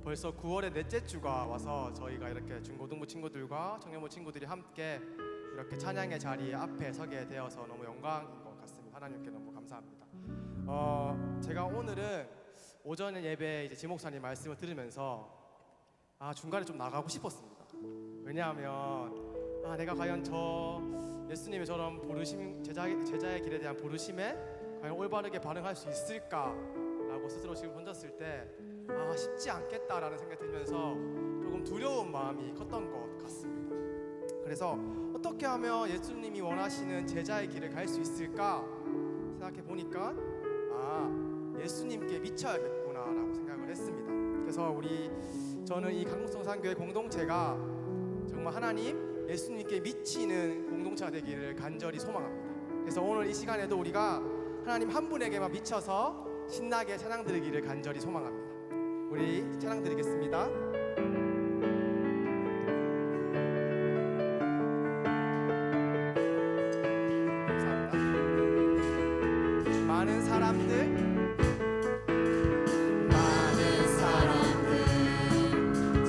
벌써 9월의 넷째 주가 와서 저희가 이렇게 중고등부 친구들과 청년부 친구들이 함께 이렇게 찬양의 자리에 앞에 서게 되어서 너무 영광인 것 같습니다. 하나님께 너무 감사합니다. 제가 오늘은 오전에 예배 이제 지목사님 말씀을 들으면서 중간에 좀 나가고 싶었습니다. 왜냐하면 내가 과연 저 예수님의 저런 부르심, 제자의 길에 대한 부르심에 과연 올바르게 반응할 수 있을까라고 스스로 지금 던졌을 때 쉽지 않겠다라는 생각이 들면서 조금 두려운 마음이 컸던 것 같습니다. 그래서 어떻게 하면 예수님이 원하시는 제자의 길을 갈 수 있을까 생각해 보니까 예수님께 미쳐야겠구나라고 생각을 했습니다. 그래서 저는 이 강북성산교회 공동체가 정말 하나님, 예수님께 미치는 공동체가 되기를 간절히 소망합니다. 그래서 오늘 이 시간에도 우리가 하나님 한 분에게만 미쳐서 신나게 찬양 드리기를 간절히 소망합니다. 우리 찬양 드리겠습니다. 감사합니다. 많은 사람들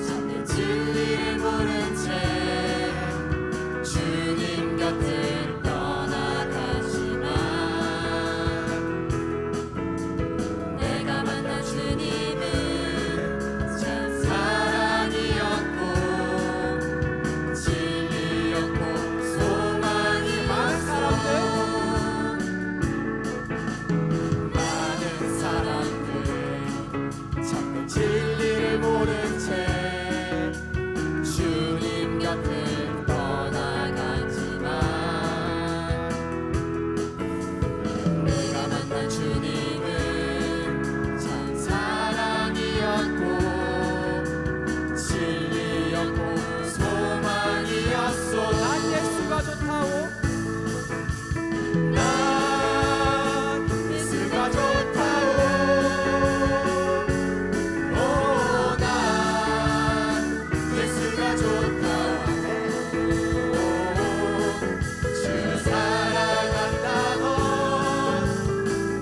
찾는 진리를 모른 채 주님 곁을 떠나가지만 내가 만난 주님은 참 사랑이었고 진리였고 소망이 많은 사람들 찾는 진리를 모른 채 주님 곁을 떠나갔지만 내가 만난 주님은 참 사랑이었고 진리였고 소망이었소. 난 예수가 좋다오. 난 예수가 좋다오. 난 예수가 좋다오. 주 사랑한다던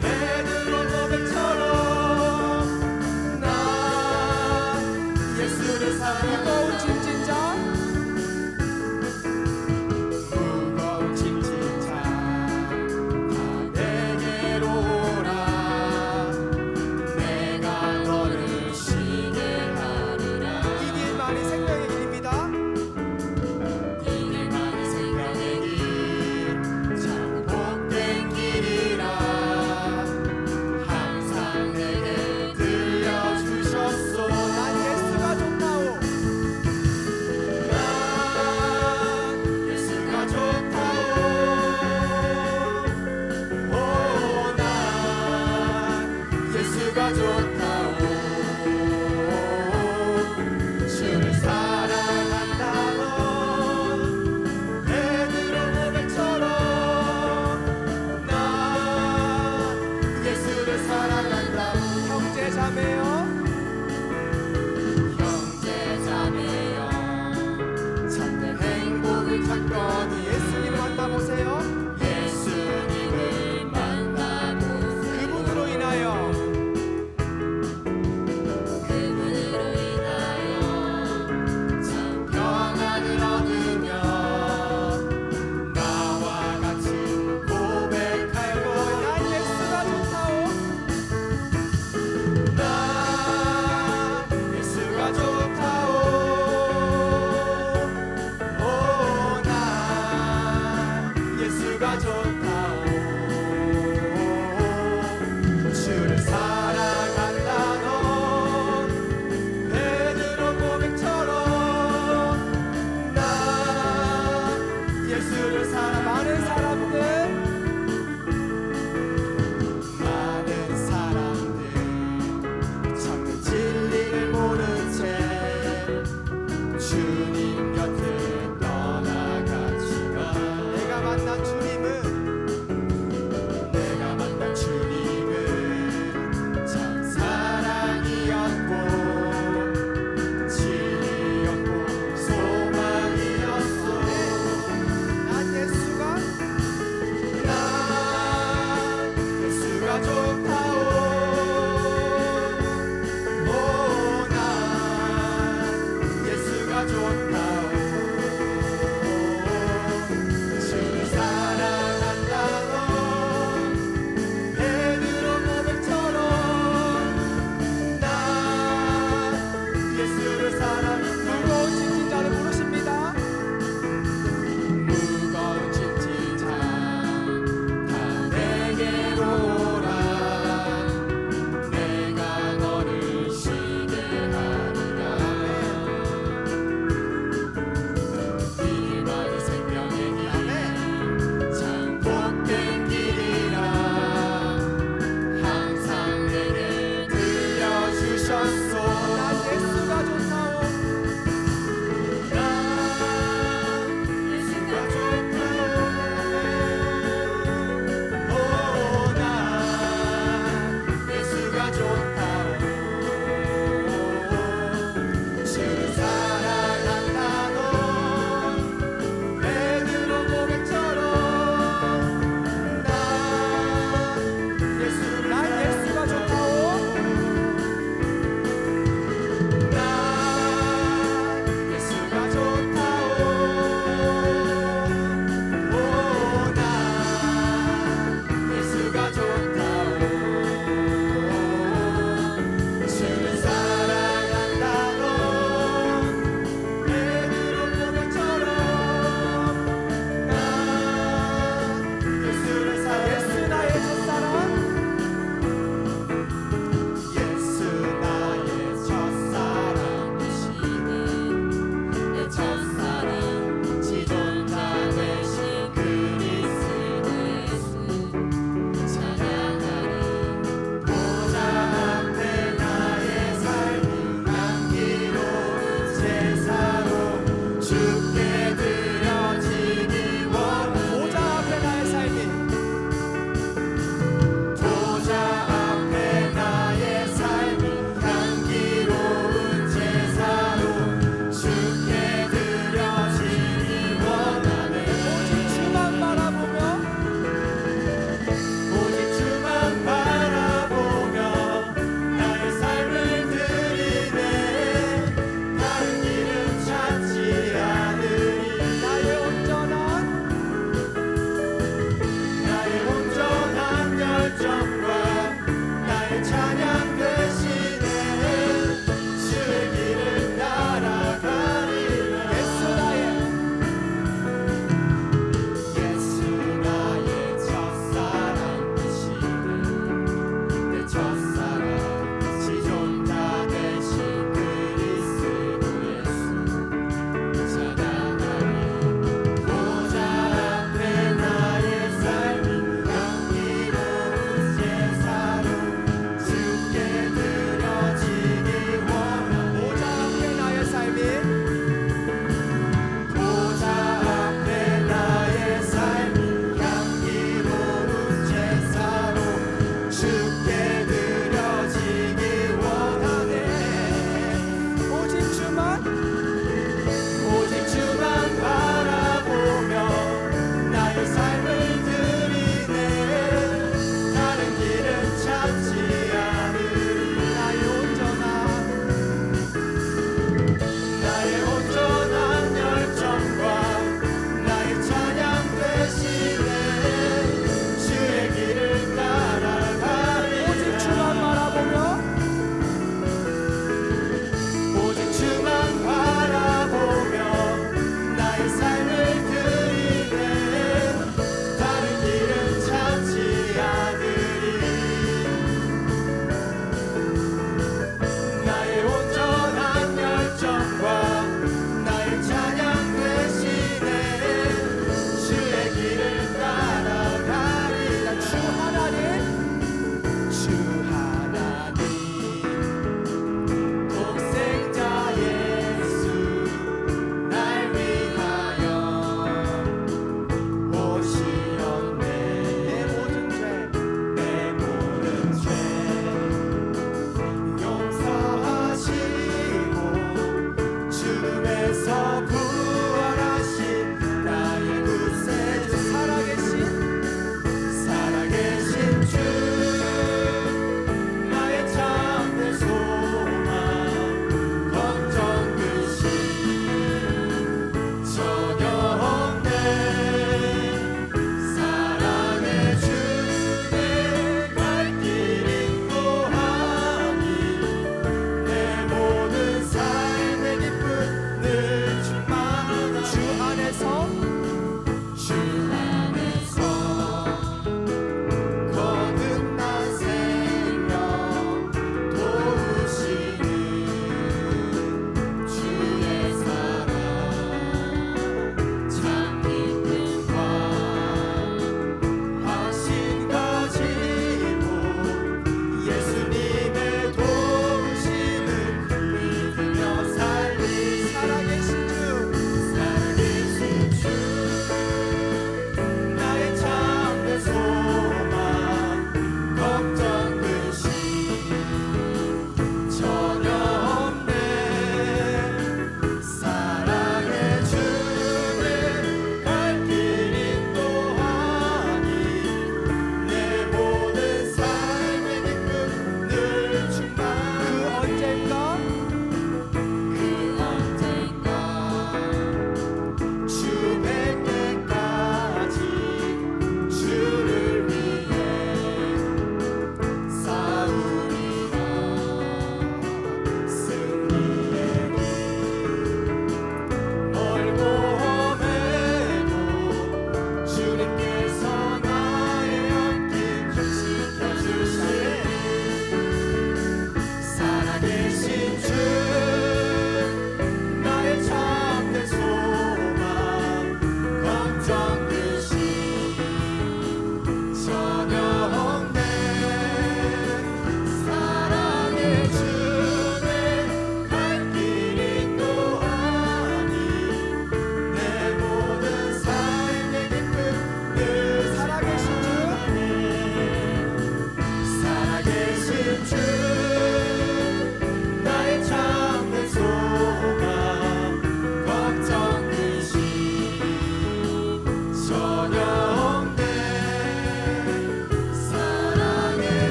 베드로 고백처럼 난 예수를 무거운 사랑한다. 짐진 자 무거운 짐진 자 다 내게로 오라. 내가 너를 쉬게 하리라. 이 길만이 생명의 길입니다. 이 길만이 생명의 길 참 복된 길이라 항상 내게 들려주셨소. 난 예수가 좋다오.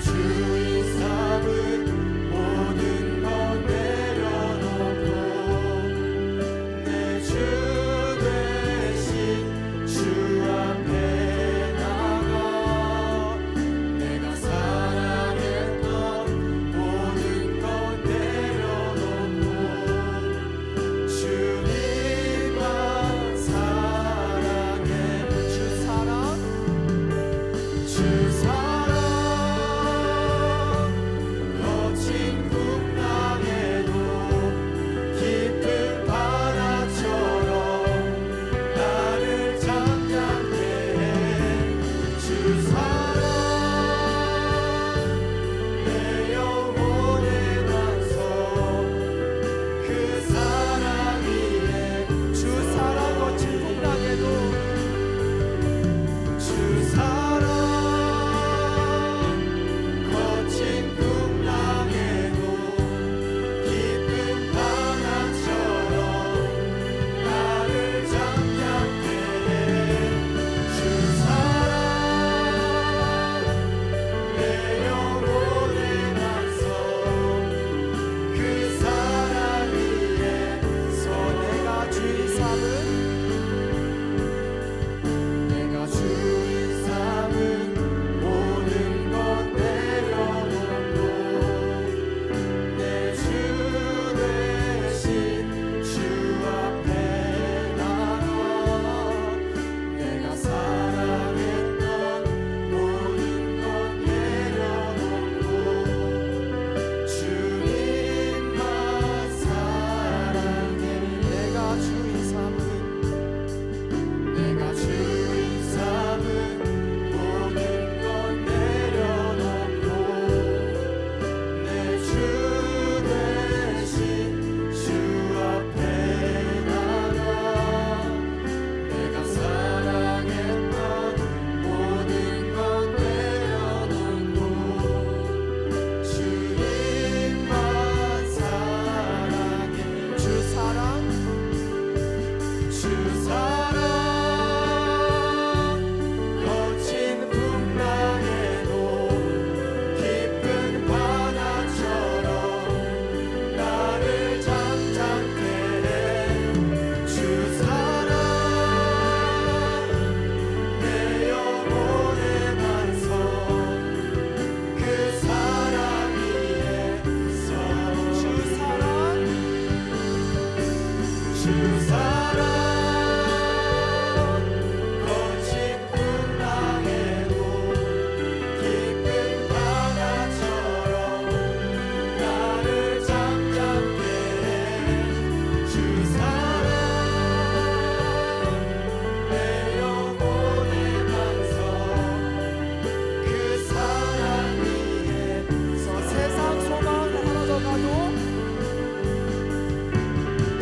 주인 삼은 모든 것 내려놓고 내 주 대신 주 앞에 나가 내가 사랑했던 모든 것 내려놓고 주님만 사랑해. 주 사랑 거친 풍랑에도 깊은 바다처럼 나를 잠잠케 해. 주 사랑 내 영혼의 반석 그 사랑 위에 주 사랑 거친 풍랑에도 주 사랑 거친 풍랑에도 깊은 바다처럼 나를 잠잠케 해. 주 사랑 내 영혼의 반석 그 사랑 위에서 내가 주인 삼은 내가 주인 삼은 모든 것 내려놓고 내 주 대신 주 앞에 나가 내가 사랑했던 모든 것 내려놓고 주님만 사랑해. 내가 주인 삼은 내가 주인 삼은 모든 것 내려놓고 내 주 대신 주 앞에 나가 내가 사랑했던 모든 것 내려놓고 주님만 사랑해. 주 사랑 주 사랑 거친 풍랑에도 깊은 바다처럼 나를 잠잠케 해. 주 사랑 내 영혼의 반석 그 사랑 위에서 주 사랑 주 사랑 거친 풍랑에도 깊은 바다처럼 나를 잠잠케 해. 주 사랑 내 영혼의 반석 그 사랑 위에서 세상 소망 사라져가도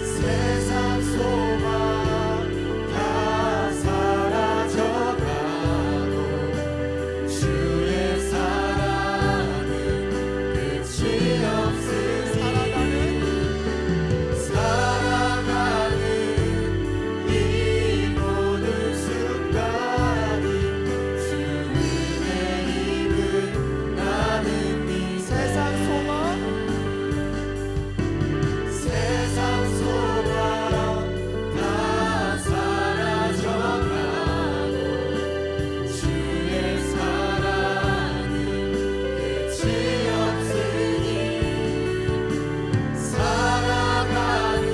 세상 소망 다 사라져가도 주의 사랑은 끝이 없으니 살아가는 이 모든 순간이 주 은혜임을 나는 믿네. 세상 소망 세상 소망 다 사라져가도 주의 사랑은 끝이 없으니 살아가는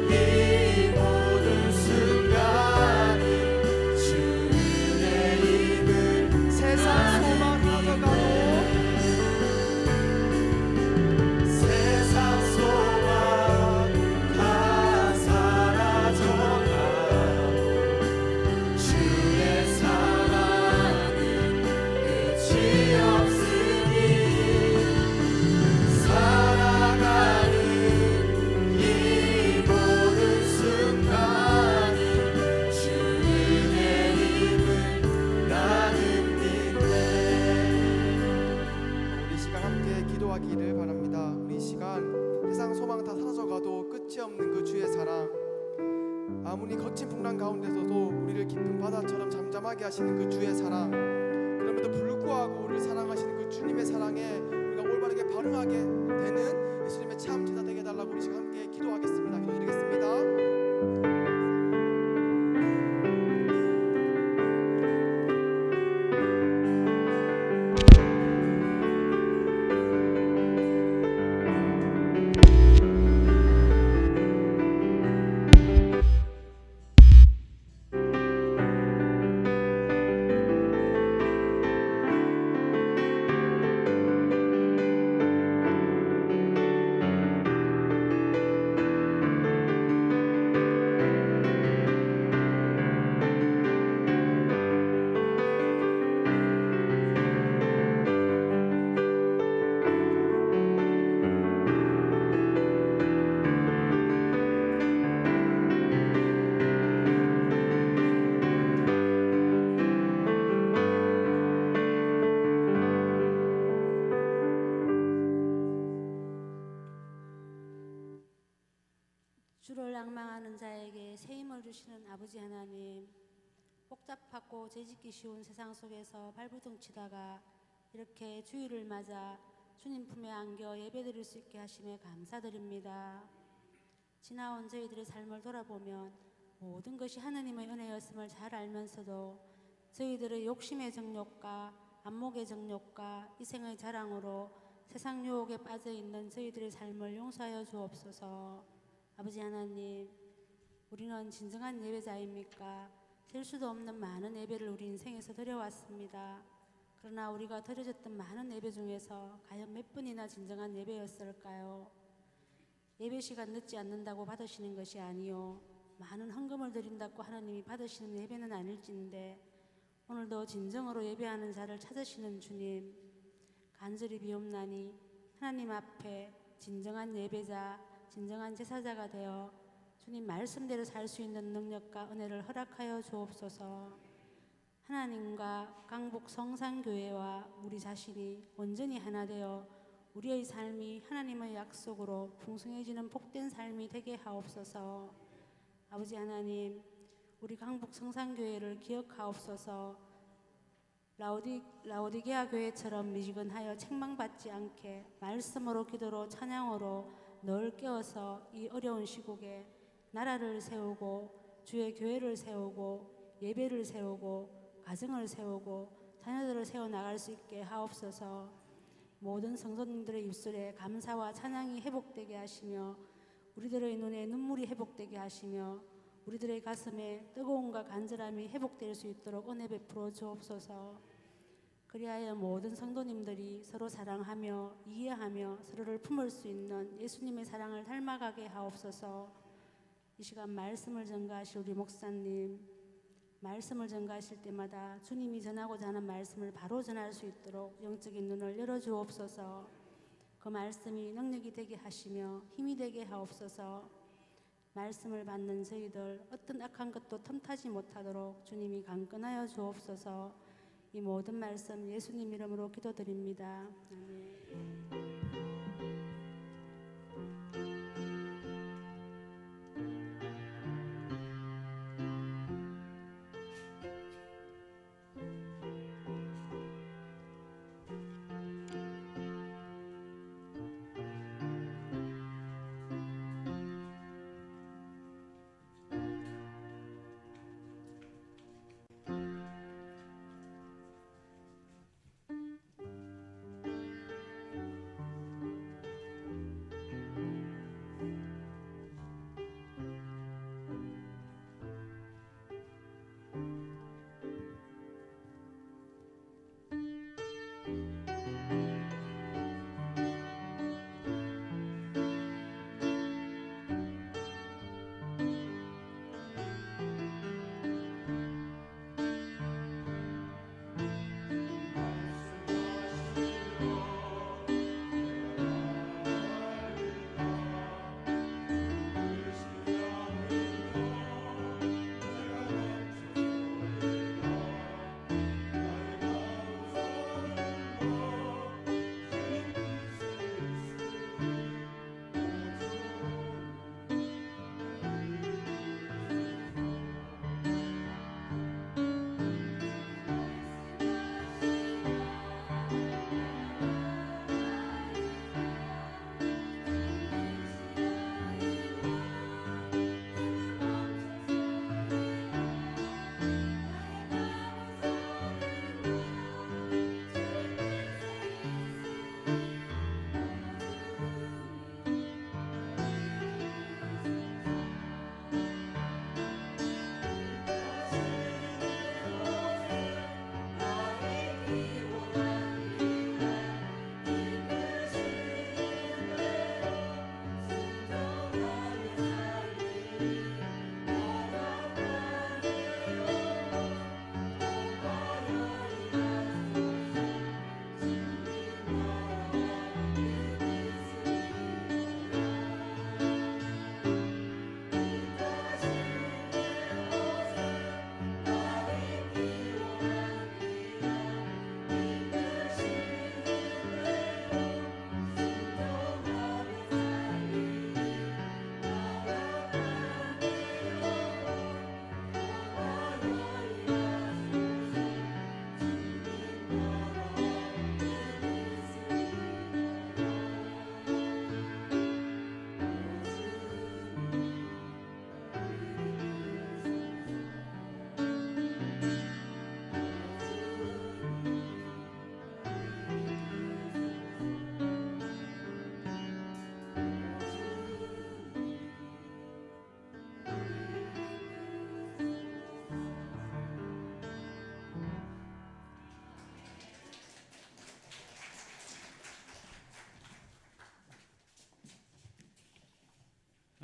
이 모든 순간이 주 은혜임을 세상 소망 사라져가도 세상 소망 다 사라져가도 주의 사랑은 끝이 없으니 살아가는 이 모든 순간이 주 은혜임을 나는 믿네. 우리 시간 함께 기도하기를 바랍니다. 우리 시간 세상 소망 다 사라져가도 끝이 없는 그 주의 사랑, 아무리 거친 풍랑 가운데서도 우리를 깊은 바다처럼 잠잠하게 하시는 그 주의 사랑, 그럼에도 불구하고 우리를 사랑하시는 그 주의 거룩하게 되는 예수님의 참 제자 되게 해달라고 우리 지금 함께 기도하겠습니다. 기도드리겠습니다. 주를 앙망하는 자에게 새 힘을 주시는 아버지 하나님, 복잡하고 재짓기 쉬운 세상 속에서 발부둥 치다가 이렇게 주일을 맞아 주님 품에 안겨 예배드릴 수 있게 하심에 감사드립니다. 지나온 저희들의 삶을 돌아보면 모든 것이 하나님의 은혜였음을 잘 알면서도 저희들의 욕심의 정욕과 안목의 정욕과 이생의 자랑으로 세상 유혹에 빠져있는 저희들의 삶을 용서하여 주옵소서. 아버지 하나님, 우리는 진정한 예배자입니까? 셀 수도 없는 많은 예배를 우리 인생에서 드려왔습니다. 그러나 우리가 드려졌던 많은 예배 중에서 과연 몇 분이나 진정한 예배였을까요? 예배 시간 늦지 않는다고 받으시는 것이 아니요, 많은 헌금을 드린다고 하나님이 받으시는 예배는 아닐진데 오늘도 진정으로 예배하는 자를 찾으시는 주님, 간절히 비옵나니 하나님 앞에 진정한 예배자, 진정한 제사자가 되어 주님 말씀대로 살 수 있는 능력과 은혜를 허락하여 주옵소서. 하나님과 강북 성산교회와 우리 자신이 온전히 하나 되어 우리의 삶이 하나님의 약속으로 풍성해지는 복된 삶이 되게 하옵소서. 아버지 하나님, 우리 강북 성산교회를 기억하옵소서. 라오디게아 교회처럼 미지근하여 책망받지 않게 말씀으로, 기도로, 찬양으로 늘 깨어서 이 어려운 시국에 나라를 세우고 주의 교회를 세우고 예배를 세우고 가정을 세우고 자녀들을 세워나갈 수 있게 하옵소서. 모든 성도님들의 입술에 감사와 찬양이 회복되게 하시며 우리들의 눈에 눈물이 회복되게 하시며 우리들의 가슴에 뜨거움과 간절함이 회복될 수 있도록 은혜 베풀어 주옵소서. 그리하여 모든 성도님들이 서로 사랑하며 이해하며 서로를 품을 수 있는 예수님의 사랑을 닮아가게 하옵소서. 이 시간 말씀을 전가하실 우리 목사님, 말씀을 전가하실 때마다 주님이 전하고자 하는 말씀을 바로 전할 수 있도록 영적인 눈을 열어주옵소서. 그 말씀이 능력이 되게 하시며 힘이 되게 하옵소서. 말씀을 받는 저희들 어떤 악한 것도 틈타지 못하도록 주님이 강건하여 주옵소서. 이 모든 말씀 예수님 이름으로 기도드립니다. 아멘.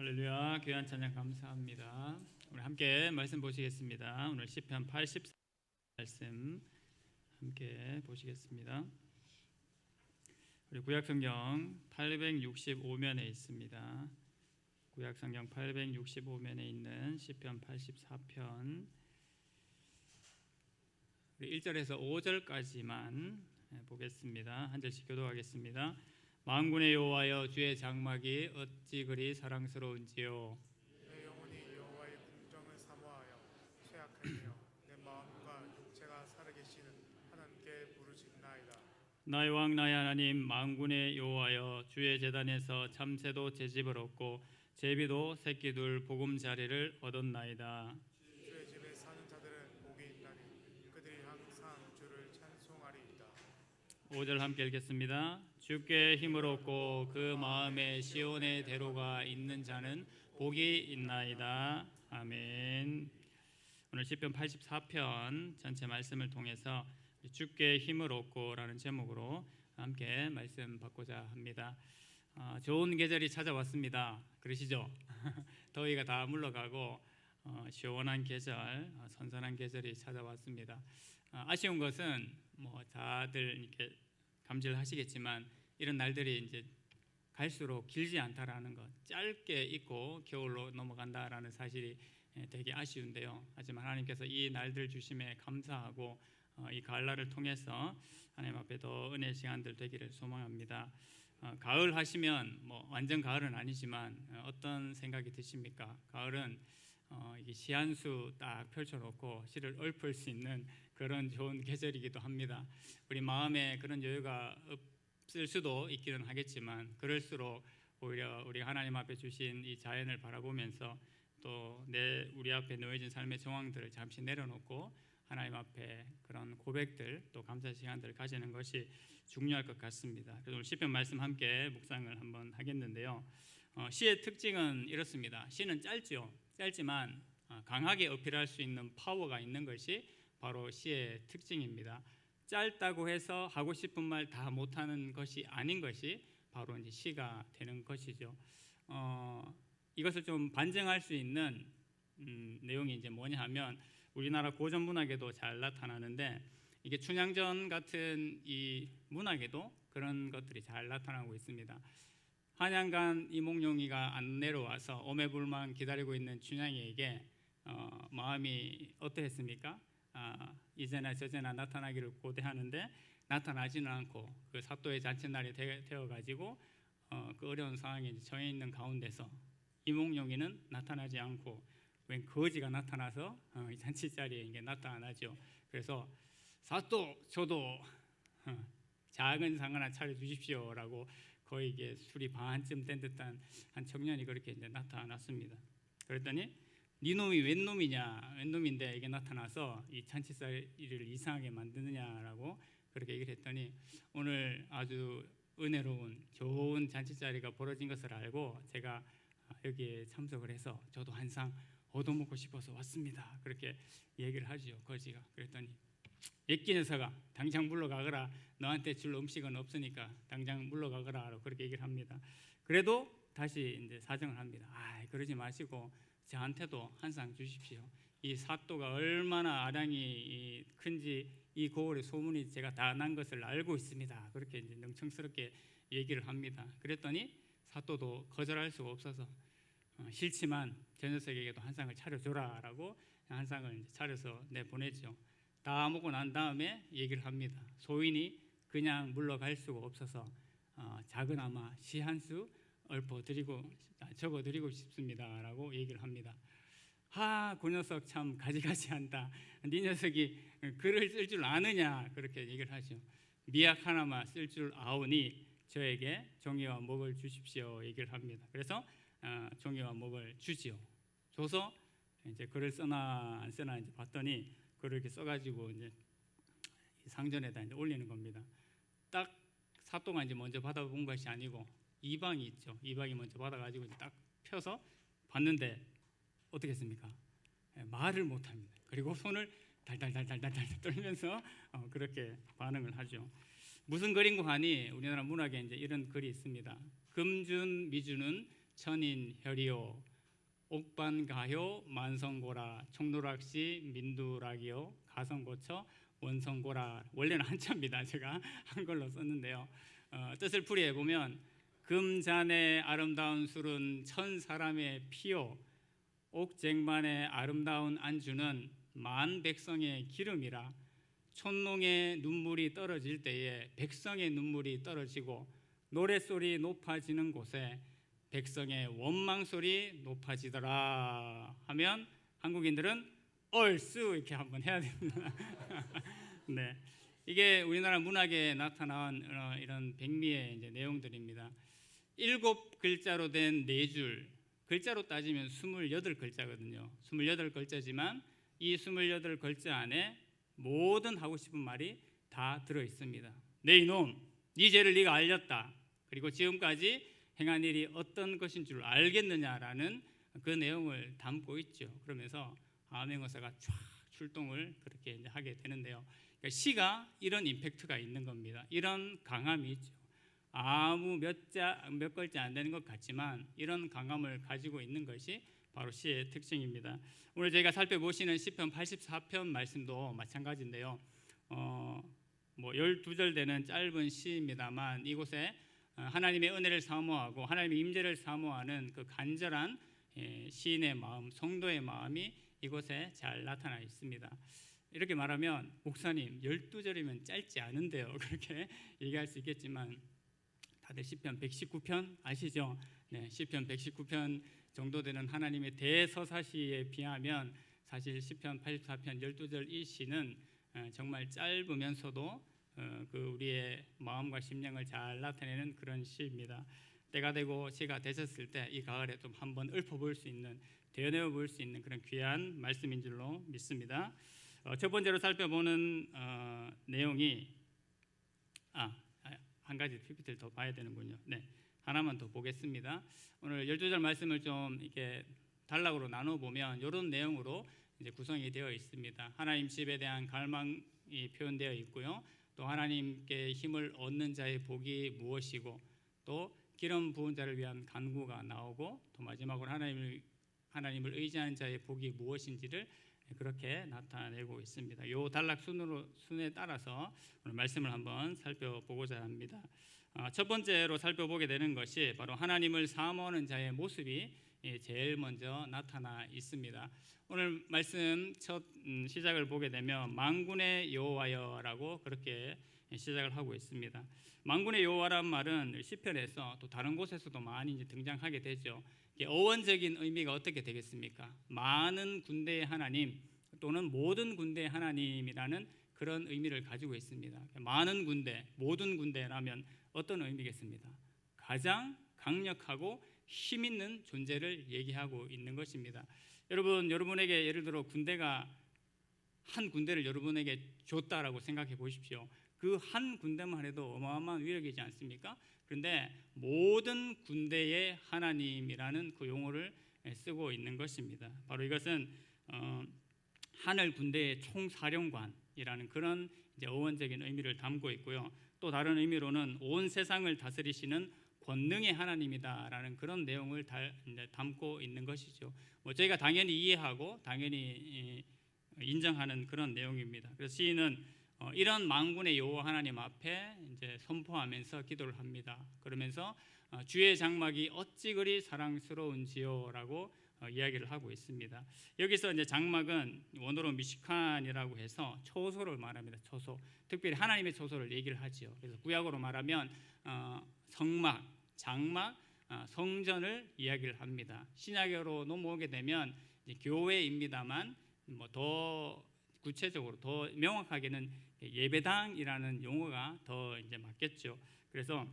할렐루야. 귀한 찬양 감사합니다. 우리 함께 말씀 보시겠습니다. 오늘 시편 84 말씀 함께 보시겠습니다. 우리 구약성경 865면에 있습니다. 구약성경 865면에 있는 시편 84편 우리 1절에서 5절까지만 보겠습니다. 한 절씩 교독하겠습니다. 만군의 여호와여, 주의 장막이 어찌 그리 사랑스러운지요. 내 영혼이 여호와의 궁정을 사모하여 쇠약하며 내 마음과 육체가 살아계시는 하나님께 부르짖나이다. 나의 왕 나의 하나님, 만군의 여호와여, 주의 제단에서 참새도 제집을 얻고 제비도 새끼둘 보금자리를 얻었나이다. 주의 집에 사는 자들은 복이 있나니 그들이 항상 주를 찬송하리이다. 5절 함께 읽겠습니다. 주께 힘을 얻고 그 마음에 시온의 대로가 있는 자는 복이 있나이다. 아멘. 오늘 시편 84편 전체 말씀을 통해서 주께 힘을 얻고라는 제목으로 함께 말씀 받고자 합니다. 좋은 계절이 찾아왔습니다. 그러시죠? 더위가 다 물러가고 시원한 계절, 선선한 계절이 찾아왔습니다. 아쉬운 것은 뭐 다들 이렇게 감질하시겠지만 이런 날들이 이제 갈수록 길지 않다라는 것, 짧게 있고 겨울로 넘어간다라는 사실이 되게 아쉬운데요. 하지만 하나님께서 이 날들 주심에 감사하고 이 가을날을 통해서 하나님 앞에 더 은혜 시간들 되기를 소망합니다. 가을 하시면 뭐 완전 가을은 아니지만 어떤 생각이 드십니까? 가을은 이게 시한수 딱 펼쳐놓고 시를 읊을 수 있는 그런 좋은 계절이기도 합니다. 우리 마음에 그런 여유가 없을 수도 있기는 하겠지만 그럴수록 오히려 우리 하나님 앞에 주신 이 자연을 바라보면서 또 우리 앞에 놓여진 삶의 정황들을 잠시 내려놓고 하나님 앞에 그런 고백들 또 감사 시간들을 가지는 것이 중요할 것 같습니다. 그래서 오늘 시편 말씀 함께 묵상을 한번 하겠는데요. 시의 특징은 이렇습니다. 시는 짧지만 강하게 어필할 수 있는 파워가 있는 것이 바로 시의 특징입니다. 짧다고 해서 하고 싶은 말 다 못하는 것이 아닌 것이 바로 이제 시가 되는 것이죠. 이것을 좀 반증할 수 있는 내용이 이제 뭐냐 하면 우리나라 고전 문학에도 잘 나타나는데 이게 춘향전 같은 이 문학에도 그런 것들이 잘 나타나고 있습니다. 한양간 이몽룡이가 안 내려와서 오매불망 기다리고 있는 춘향이에게 마음이 어떠했습니까? 이제나 저제나 나타나기를 고대하는데 나타나지는 않고 그 사또의 잔칫날이 되어가지고 그 어려운 상황에 처해 있는 가운데서 이몽룡이는 나타나지 않고 웬 거지가 나타나서 이 잔치 자리에 이게 나타나죠. 그래서 사또 저도 작은 상 하나 차려주십시오라고 거의 이게 술이 반쯤 된 듯한 한 청년이 그렇게 이제 나타났습니다. 그랬더니 네 놈이 웬 놈인데 이게 나타나서 이 잔치자리를 이상하게 만드느냐라고 그렇게 얘기를 했더니 오늘 아주 은혜로운 좋은 잔치자리가 벌어진 것을 알고 제가 여기에 참석을 해서 저도 한 상 얻어먹고 싶어서 왔습니다. 그렇게 얘기를 하죠. 거지가. 그랬더니 옛끼 녀석아 당장 물러가거라. 너한테 줄 음식은 없으니까 당장 물러가거라. 그렇게 얘기를 합니다. 그래도 다시 이제 사정을 합니다. 그러지 마시고 저한테도 한 상 주십시오. 이 사또가 얼마나 아량이 큰지 이 고을의 소문이 제가 다 난 것을 알고 있습니다. 그렇게 이제 능청스럽게 얘기를 합니다. 그랬더니 사또도 거절할 수가 없어서 싫지만 저 녀석에게도 한 상을 차려줘라라고 한 상을 이제 차려서 내보내죠. 다 먹고 난 다음에 얘기를 합니다. 소인이 그냥 물러갈 수가 없어서 작은아마 시 한 수 적어드리고 싶습니다라고 얘기를 합니다. 그 녀석 참 가지가지한다. 네 녀석이 글을 쓸 줄 아느냐 그렇게 얘기를 하죠. 미약 하나만 쓸 줄 아오니 저에게 종이와 목을 주십시오 얘기를 합니다. 그래서 종이와 목을 주지요. 줘서 이제 글을 쓰나 안 쓰나 이제 봤더니 글을 이렇게 써가지고 이제 상전에다 이제 올리는 겁니다. 딱 사또가 이제 먼저 받아본 것이 아니고 이방이 있죠. 이방이 먼저 받아가지고 이제 딱 펴서 봤는데 어떻게 했습니까? 말을 못합니다. 그리고 손을 달달달달달달 떨면서 그렇게 반응을 하죠. 무슨 글인고 하니 우리나라 문학에 이제 이런 글이 있습니다. 금준 미주는 천인혈이요 옥반가효 만성고라 총노락시 민두락이요 가성고처 원성고라. 원래는 한자입니다. 제가 한글로 썼는데요. 뜻을 풀이해 보면 금잔의 아름다운 술은 천 사람의 피요 옥쟁반의 아름다운 안주는 만 백성의 기름이라. 촌농의 눈물이 떨어질 때에 백성의 눈물이 떨어지고 노랫소리 높아지는 곳에 백성의 원망소리 높아지더라 하면 한국인들은 얼쑤 이렇게 한번 해야 됩니다. 네, 이게 우리나라 문학에 나타난 이런 백미의 이제 내용들입니다. 7글자로 된 4줄, 글자로 따지면 28글자거든요. 28글자지만 이 28글자 안에 모든 하고 싶은 말이 다 들어 있습니다. 내 이놈, 네 죄를 네가 알렸다. 그리고 지금까지 행한 일이 어떤 것인 줄 알겠느냐라는 그 내용을 담고 있죠. 그러면서 암행어사가 쫙 출동을 그렇게 이제 하게 되는데요. 그러니까 시가 이런 임팩트가 있는 겁니다. 이런 강함이 있죠. 아무 몇 글자 안 되는 것 같지만 이런 강함을 가지고 있는 것이 바로 시의 특징입니다. 오늘 저희가 살펴보시는 시편 84편 말씀도 마찬가지인데요. 12절 되는 짧은 시입니다만 이곳에 하나님의 은혜를 사모하고 하나님의 임재를 사모하는 그 간절한 시인의 마음, 성도의 마음이 이곳에 잘 나타나 있습니다. 이렇게 말하면 목사님 12절이면 짧지 않은데요. 그렇게 얘기할 수 있겠지만 다들 시편 119편 아시죠? 네, 시편 119편 정도 되는 하나님의 대서사시에 비하면 사실 시편 84편 12절 이 시는 정말 짧으면서도 그 우리의 마음과 심령을 잘 나타내는 그런 시입니다. 때가 되고 시가 되셨을 때 이 가을에 좀 한번 읊어볼 수 있는, 되뇌어 볼 수 있는 그런 귀한 말씀인 줄로 믿습니다. 첫 번째로 살펴보는 내용이 한 가지 PPT를 더 봐야 되는군요. 네, 하나만 더 보겠습니다. 오늘 12절 말씀을 좀 이렇게 단락으로 나눠 보면 이런 내용으로 이제 구성이 되어 있습니다. 하나님 집에 대한 갈망이 표현되어 있고요. 또 하나님께 힘을 얻는 자의 복이 무엇이고 또 기름 부은 자를 위한 간구가 나오고 또 마지막으로 하나님을 의지하는 자의 복이 무엇인지를 그렇게 나타내고 있습니다. 이 단락 순에 따라서 오늘 말씀을 한번 살펴보고자 합니다. 첫 번째로 살펴보게 되는 것이 바로 하나님을 사모하는 자의 모습이 제일 먼저 나타나 있습니다. 오늘 말씀 첫 시작을 보게 되면 만군의 여호와여라고 그렇게 시작을 하고 있습니다. 만군의 여호와란 말은 시편에서 또 다른 곳에서도 많이 이제 등장하게 되죠. 어원적인 의미가 어떻게 되겠습니까? 많은 군대의 하나님 또는 모든 군대의 하나님이라는 그런 의미를 가지고 있습니다. 많은 군대, 모든 군대라면 어떤 의미겠습니까? 가장 강력하고 힘 있는 존재를 얘기하고 있는 것입니다. 여러분에게 예를 들어 군대가 한 군대를 여러분에게 줬다라고 생각해 보십시오. 그 한 군대만 해도 어마어마한 위력이지 않습니까? 그런데 모든 군대의 하나님이라는 그 용어를 쓰고 있는 것입니다. 바로 이것은 하늘 군대의 총사령관이라는 그런 이제 어원적인 의미를 담고 있고요. 또 다른 의미로는 온 세상을 다스리시는 권능의 하나님이다라는 그런 내용을 담고 있는 것이죠. 저희가 당연히 이해하고 당연히 인정하는 그런 내용입니다. 그래서 시인은 이런 만군의 여호와 하나님 앞에 이제 선포하면서 기도를 합니다. 그러면서 주의 장막이 어찌 그리 사랑스러운지요라고 이야기를 하고 있습니다. 여기서 이제 장막은 원어로 미시칸이라고 해서 초소를 말합니다. 초소, 특별히 하나님의 초소를 얘기를 하지요. 그래서 구약으로 말하면 성막, 장막, 성전을 이야기를 합니다. 신약으로 넘어오게 되면 교회입니다만 더 구체적으로 더 명확하게는 예배당이라는 용어가 더 이제 맞겠죠. 그래서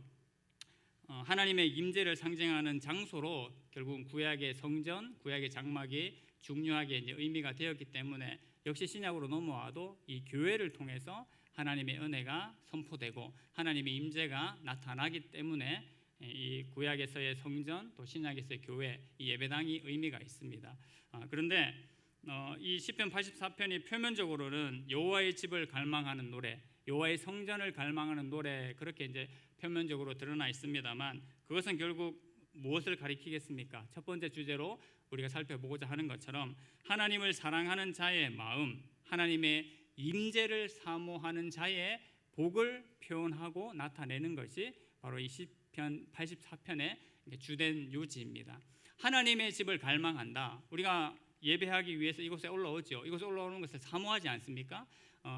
하나님의 임재를 상징하는 장소로 결국은 구약의 성전, 구약의 장막이 중요하게 이제 의미가 되었기 때문에 역시 신약으로 넘어와도 이 교회를 통해서 하나님의 은혜가 선포되고 하나님의 임재가 나타나기 때문에 이 구약에서의 성전 또 신약에서의 교회, 이 예배당이 의미가 있습니다. 그런데 이 시편 84편이 표면적으로는 여호와의 집을 갈망하는 노래, 여호와의 성전을 갈망하는 노래 그렇게 이제 표면적으로 드러나 있습니다만 그것은 결국 무엇을 가리키겠습니까? 첫 번째 주제로 우리가 살펴보고자 하는 것처럼 하나님을 사랑하는 자의 마음, 하나님의 임재를 사모하는 자의 복을 표현하고 나타내는 것이 바로 이 시편 84편의 주된 요지입니다. 하나님의 집을 갈망한다. 우리가 예배하기 위해서 이곳에 올라오죠. 이곳에 올라오는 것을 사모하지 않습니까?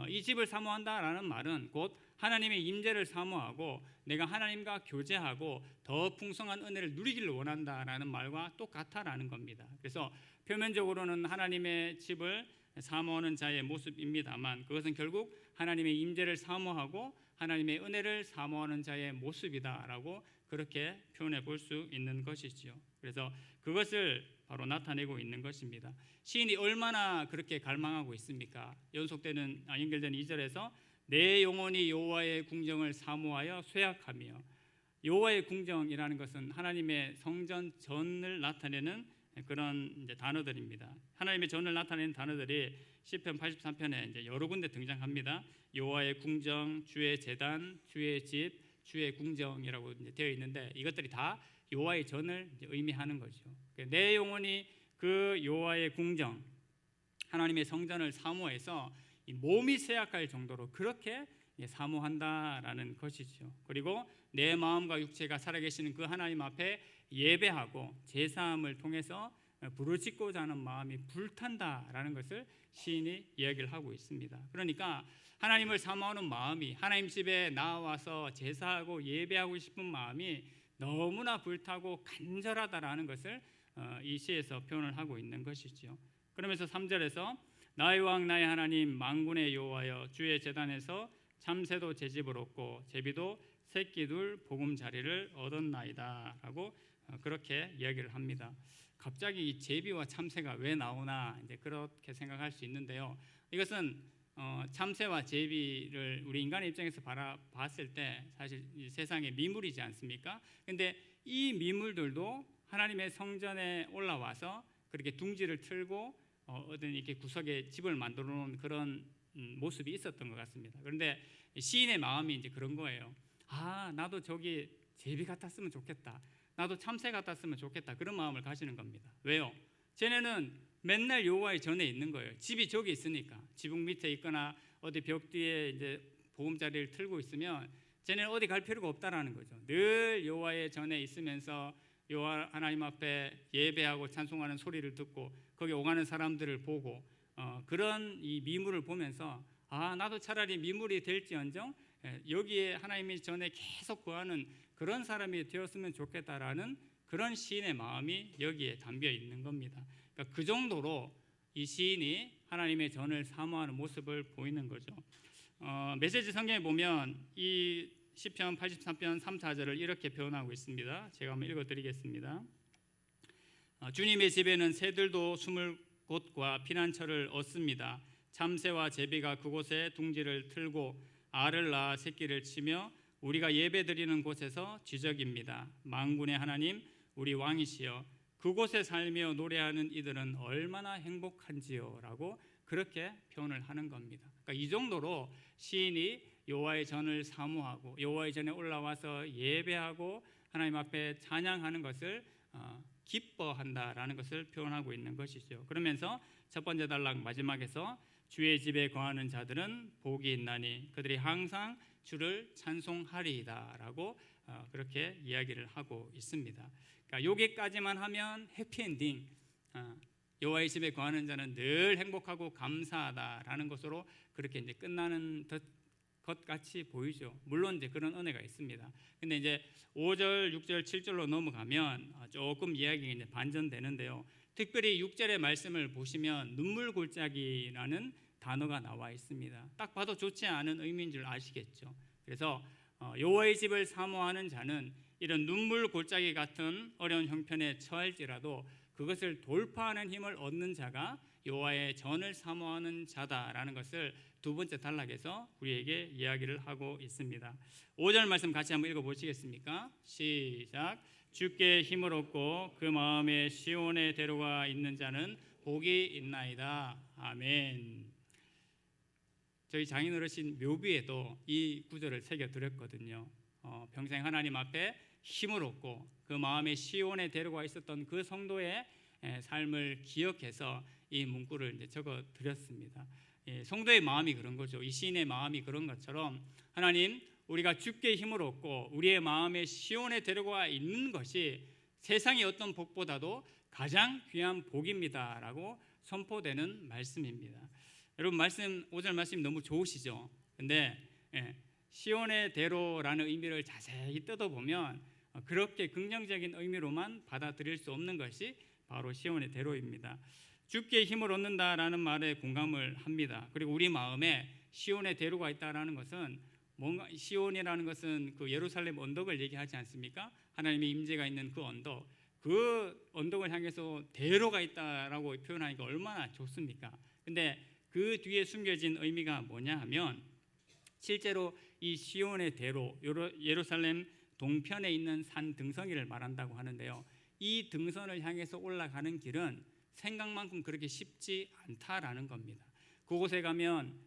이 집을 사모한다라는 말은 곧 하나님의 임재를 사모하고 내가 하나님과 교제하고 더 풍성한 은혜를 누리기를 원한다라는 말과 똑같다라는 겁니다. 그래서 표면적으로는 하나님의 집을 사모하는 자의 모습입니다만 그것은 결국 하나님의 임재를 사모하고 하나님의 은혜를 사모하는 자의 모습이다라고 그렇게 표현해 볼 수 있는 것이지요. 그래서 그것을 바로 나타내고 있는 것입니다. 시인이 얼마나 그렇게 갈망하고 있습니까? 연속되는 연결되는 2절에서 내 영혼이 여호와의 궁정을 사모하여 쇠약하며, 여호와의 궁정이라는 것은 하나님의 성전 전을 나타내는 그런 이제 단어들입니다. 하나님의 전을 나타내는 단어들이 시편 83편에 이제 여러 군데 등장합니다. 여호와의 궁정, 주의 제단, 주의 집, 주의 궁정이라고 이제 되어 있는데 이것들이 다 여호와의 전을 이제 의미하는 거죠. 내 영혼이 그 여호와의 궁정, 하나님의 성전을 사모해서 이 몸이 쇠약할 정도로 그렇게 사모한다라는 것이죠. 그리고 내 마음과 육체가 살아계시는 그 하나님 앞에 예배하고 제사함을 통해서 부르짖고자 하는 마음이 불탄다라는 것을 시인이 이야기를 하고 있습니다. 그러니까 하나님을 사모하는 마음이, 하나님 집에 나와서 제사하고 예배하고 싶은 마음이 너무나 불타고 간절하다라는 것을 이 시에서 표현을 하고 있는 것이죠. 그러면서 3절에서 나의 왕 나의 하나님 만군의 여호와여 주의 제단에서 참새도 제 집을 얻고 제비도 새끼둘 보금자리를 얻었나이다라고 그렇게 이야기를 합니다. 갑자기 이 제비와 참새가 왜 나오나 이제 그렇게 생각할 수 있는데요. 이것은 참새와 제비를 우리 인간의 입장에서 바라봤을 때 사실 이 세상의 미물이지 않습니까? 근데 이 미물들도 하나님의 성전에 올라와서 그렇게 둥지를 틀고 어떤 이렇게 구석에 집을 만들어 놓은 그런 모습이 있었던 것 같습니다. 그런데 시인의 마음이 이제 그런 거예요. 아, 나도 저기 제비 같았으면 좋겠다. 나도 참새 같았으면 좋겠다. 그런 마음을 가지는 겁니다. 왜요? 쟤네는 맨날 여호와의 전에 있는 거예요. 집이 저기 있으니까. 지붕 밑에 있거나 어디 벽 뒤에 이제 보금자리를 틀고 있으면 쟤네는 어디 갈 필요가 없다라는 거죠. 늘 여호와의 전에 있으면서 여호와 하나님 앞에 예배하고 찬송하는 소리를 듣고 거기 오가는 사람들을 보고 그런 이 미물을 보면서 아, 나도 차라리 미물이 될지언정 여기에 하나님의 전에 계속 거하는 그런 사람이 되었으면 좋겠다라는 그런 시인의 마음이 여기에 담겨 있는 겁니다. 그러니까 그 정도로 이 시인이 하나님의 전을 사모하는 모습을 보이는 거죠. 메시지 성경에 보면 이 시편 83편 3, 4절을 이렇게 표현하고 있습니다. 제가 한번 읽어드리겠습니다. 주님의 집에는 새들도 숨을 곳과 피난처를 얻습니다. 참새와 제비가 그곳에 둥지를 틀고 알을 낳아 새끼를 치며 우리가 예배드리는 곳에서 지적입니다. 만군의 하나님 우리 왕이시여 그곳에 살며 노래하는 이들은 얼마나 행복한지요 라고 그렇게 표현을 하는 겁니다. 그러니까 이 정도로 시인이 여호와의 전을 사모하고 여호와의 전에 올라와서 예배하고 하나님 앞에 찬양하는 것을 기뻐한다라는 것을 표현하고 있는 것이죠. 그러면서 첫 번째 단락 마지막에서 주의 집에 거하는 자들은 복이 있나니 그들이 항상 주를 찬송하리이다라고 그렇게 이야기를 하고 있습니다. 그러니까 여기까지만 하면 해피엔딩, 여호와의 집에 거하는 자는 늘 행복하고 감사하다라는 것으로 그렇게 이제 끝나는 것 같이 보이죠. 물론 이제 그런 은혜가 있습니다. 근데 이제 5절, 6절, 7절로 넘어가면 조금 이야기가 이제 반전되는데요. 특별히 6절의 말씀을 보시면 눈물 골짜기라는 단어가 나와 있습니다. 딱 봐도 좋지 않은 의미인 줄 아시겠죠. 그래서 여호와의 집을 사모하는 자는 이런 눈물 골짜기 같은 어려운 형편에 처할지라도 그것을 돌파하는 힘을 얻는 자가 여호와의 전을 사모하는 자다라는 것을 두 번째 단락에서 우리에게 이야기를 하고 있습니다. 5절 말씀 같이 한번 읽어보시겠습니까? 시작. 주께 힘을 얻고 그 마음에 시온의 대로가 있는 자는 복이 있나이다. 아멘. 저희 장인어르신 묘비에도 이 구절을 새겨드렸거든요. 평생 하나님 앞에 힘을 얻고 그 마음에 시온의 대로가 있었던 그 성도의 삶을 기억해서 이 문구를 이제 적어 드렸습니다. 성도의 마음이 그런 거죠. 이 시인의 마음이 그런 것처럼 하나님, 우리가 주께 힘을 얻고 우리의 마음에 시온의 대로가 있는 것이 세상의 어떤 복보다도 가장 귀한 복입니다라고 선포되는 말씀입니다. 여러분, 말씀 5절 말씀 너무 좋으시죠? 근데 시온의 대로라는 의미를 자세히 뜯어보면 그렇게 긍정적인 의미로만 받아들일 수 없는 것이 바로 시온의 대로입니다. 주께 힘을 얻는다라는 말에 공감을 합니다. 그리고 우리 마음에 시온의 대로가 있다라는 것은 뭔가, 시온이라는 것은 그 예루살렘 언덕을 얘기하지 않습니까? 하나님의 임재가 있는 그 언덕, 그 언덕을 향해서 대로가 있다라고 표현하니까 얼마나 좋습니까? 근데 그 뒤에 숨겨진 의미가 뭐냐 하면 실제로 이 시온의 대로, 예루살렘 동편에 있는 산 등성이를 말한다고 하는데요. 이 등선을 향해서 올라가는 길은 생각만큼 그렇게 쉽지 않다라는 겁니다. 그곳에 가면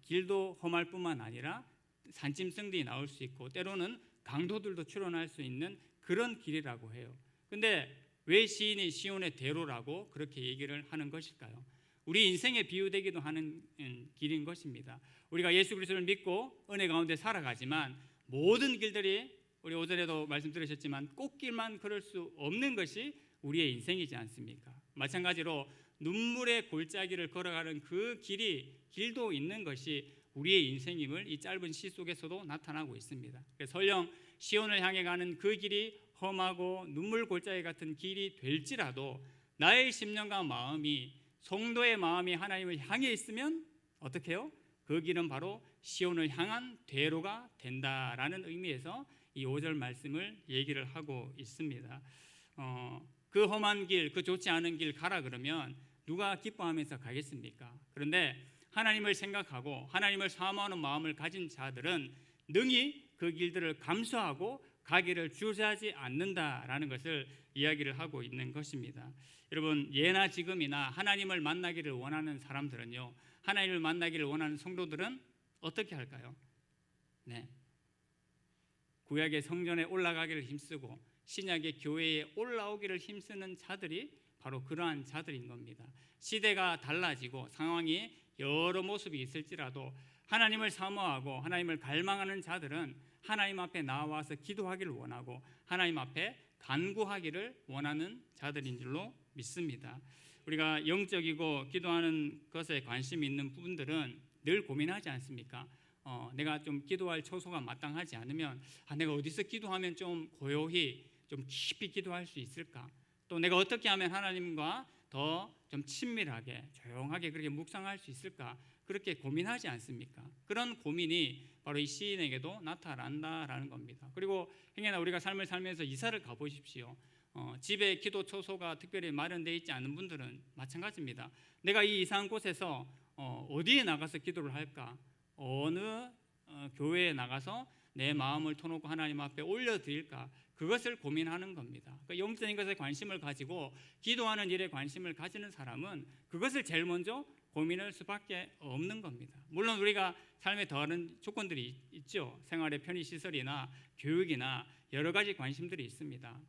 길도 험할 뿐만 아니라 산짐승들이 나올 수 있고 때로는 강도들도 출현할 수 있는 그런 길이라고 해요. 근데 왜 시인이 시온의 대로라고 그렇게 얘기를 하는 것일까요? 우리 인생에 비유되기도 하는 길인 것입니다. 우리가 예수 그리스도를 믿고 은혜 가운데 살아가지만 모든 길들이, 우리 5절에도 말씀 들으셨지만 꽃길만 걸을 수 없는 것이 우리의 인생이지 않습니까? 마찬가지로 눈물의 골짜기를 걸어가는 그 길도 있는 것이 우리의 인생임을 이 짧은 시 속에서도 나타나고 있습니다. 설령 시온을 향해 가는 그 길이 험하고 눈물 골짜기 같은 길이 될지라도 나의 심령과 마음이, 성도의 마음이 하나님을 향해 있으면 어떻게 해요? 그 길은 바로 시온을 향한 대로가 된다라는 의미에서 이 5절 말씀을 얘기를 하고 있습니다. 그 험한 길, 그 좋지 않은 길 가라 그러면 누가 기뻐하면서 가겠습니까? 그런데 하나님을 생각하고 하나님을 사모하는 마음을 가진 자들은 능히 그 길들을 감수하고 가기를 주저하지 않는다라는 것을 이야기를 하고 있는 것입니다. 여러분, 예나 지금이나 하나님을 만나기를 원하는 사람들은요, 하나님을 만나기를 원하는 성도들은 어떻게 할까요? 구약의 성전에 올라가기를 힘쓰고 신약의 교회에 올라오기를 힘쓰는 자들이 바로 그러한 자들인 겁니다. 시대가 달라지고 상황이 여러 모습이 있을지라도 하나님을 사모하고 하나님을 갈망하는 자들은 하나님 앞에 나와서 기도하기를 원하고 하나님 앞에 간구하기를 원하는 자들인 줄로 믿습니다. 우리가 영적이고 기도하는 것에 관심이 있는 분들은 늘 고민하지 않습니까? 내가 좀 기도할 처소가 마땅하지 않으면 내가 어디서 기도하면 좀 고요히 좀 깊이 기도할 수 있을까? 또 내가 어떻게 하면 하나님과 더 좀 친밀하게 조용하게 그렇게 묵상할 수 있을까? 그렇게 고민하지 않습니까? 그런 고민이 바로 이 시인에게도 나타난다라는 겁니다. 그리고 행여나 우리가 삶을 살면서 이사를 가보십시오. 집에 기도 처소가 특별히 마련되어 있지 않은 분들은 마찬가지입니다. 내가 이 이상한 곳에서 어디에 나가서 기도를 할까? 어느 교회에 나가서 내 마음을 터놓고 하나님 앞에 올려드릴까? 그것을 고민하는 겁니다. 그러니까 영적인 것에 관심을 가지고 기도하는 일에 관심을 가지는 사람은 그것을 제일 먼저 고민할 수밖에 없는 겁니다. 물론 우리가 삶에 다른 조건들이 있죠. 생활의 편의시설이나 교육이나 여러 가지 관심들이 있습니다.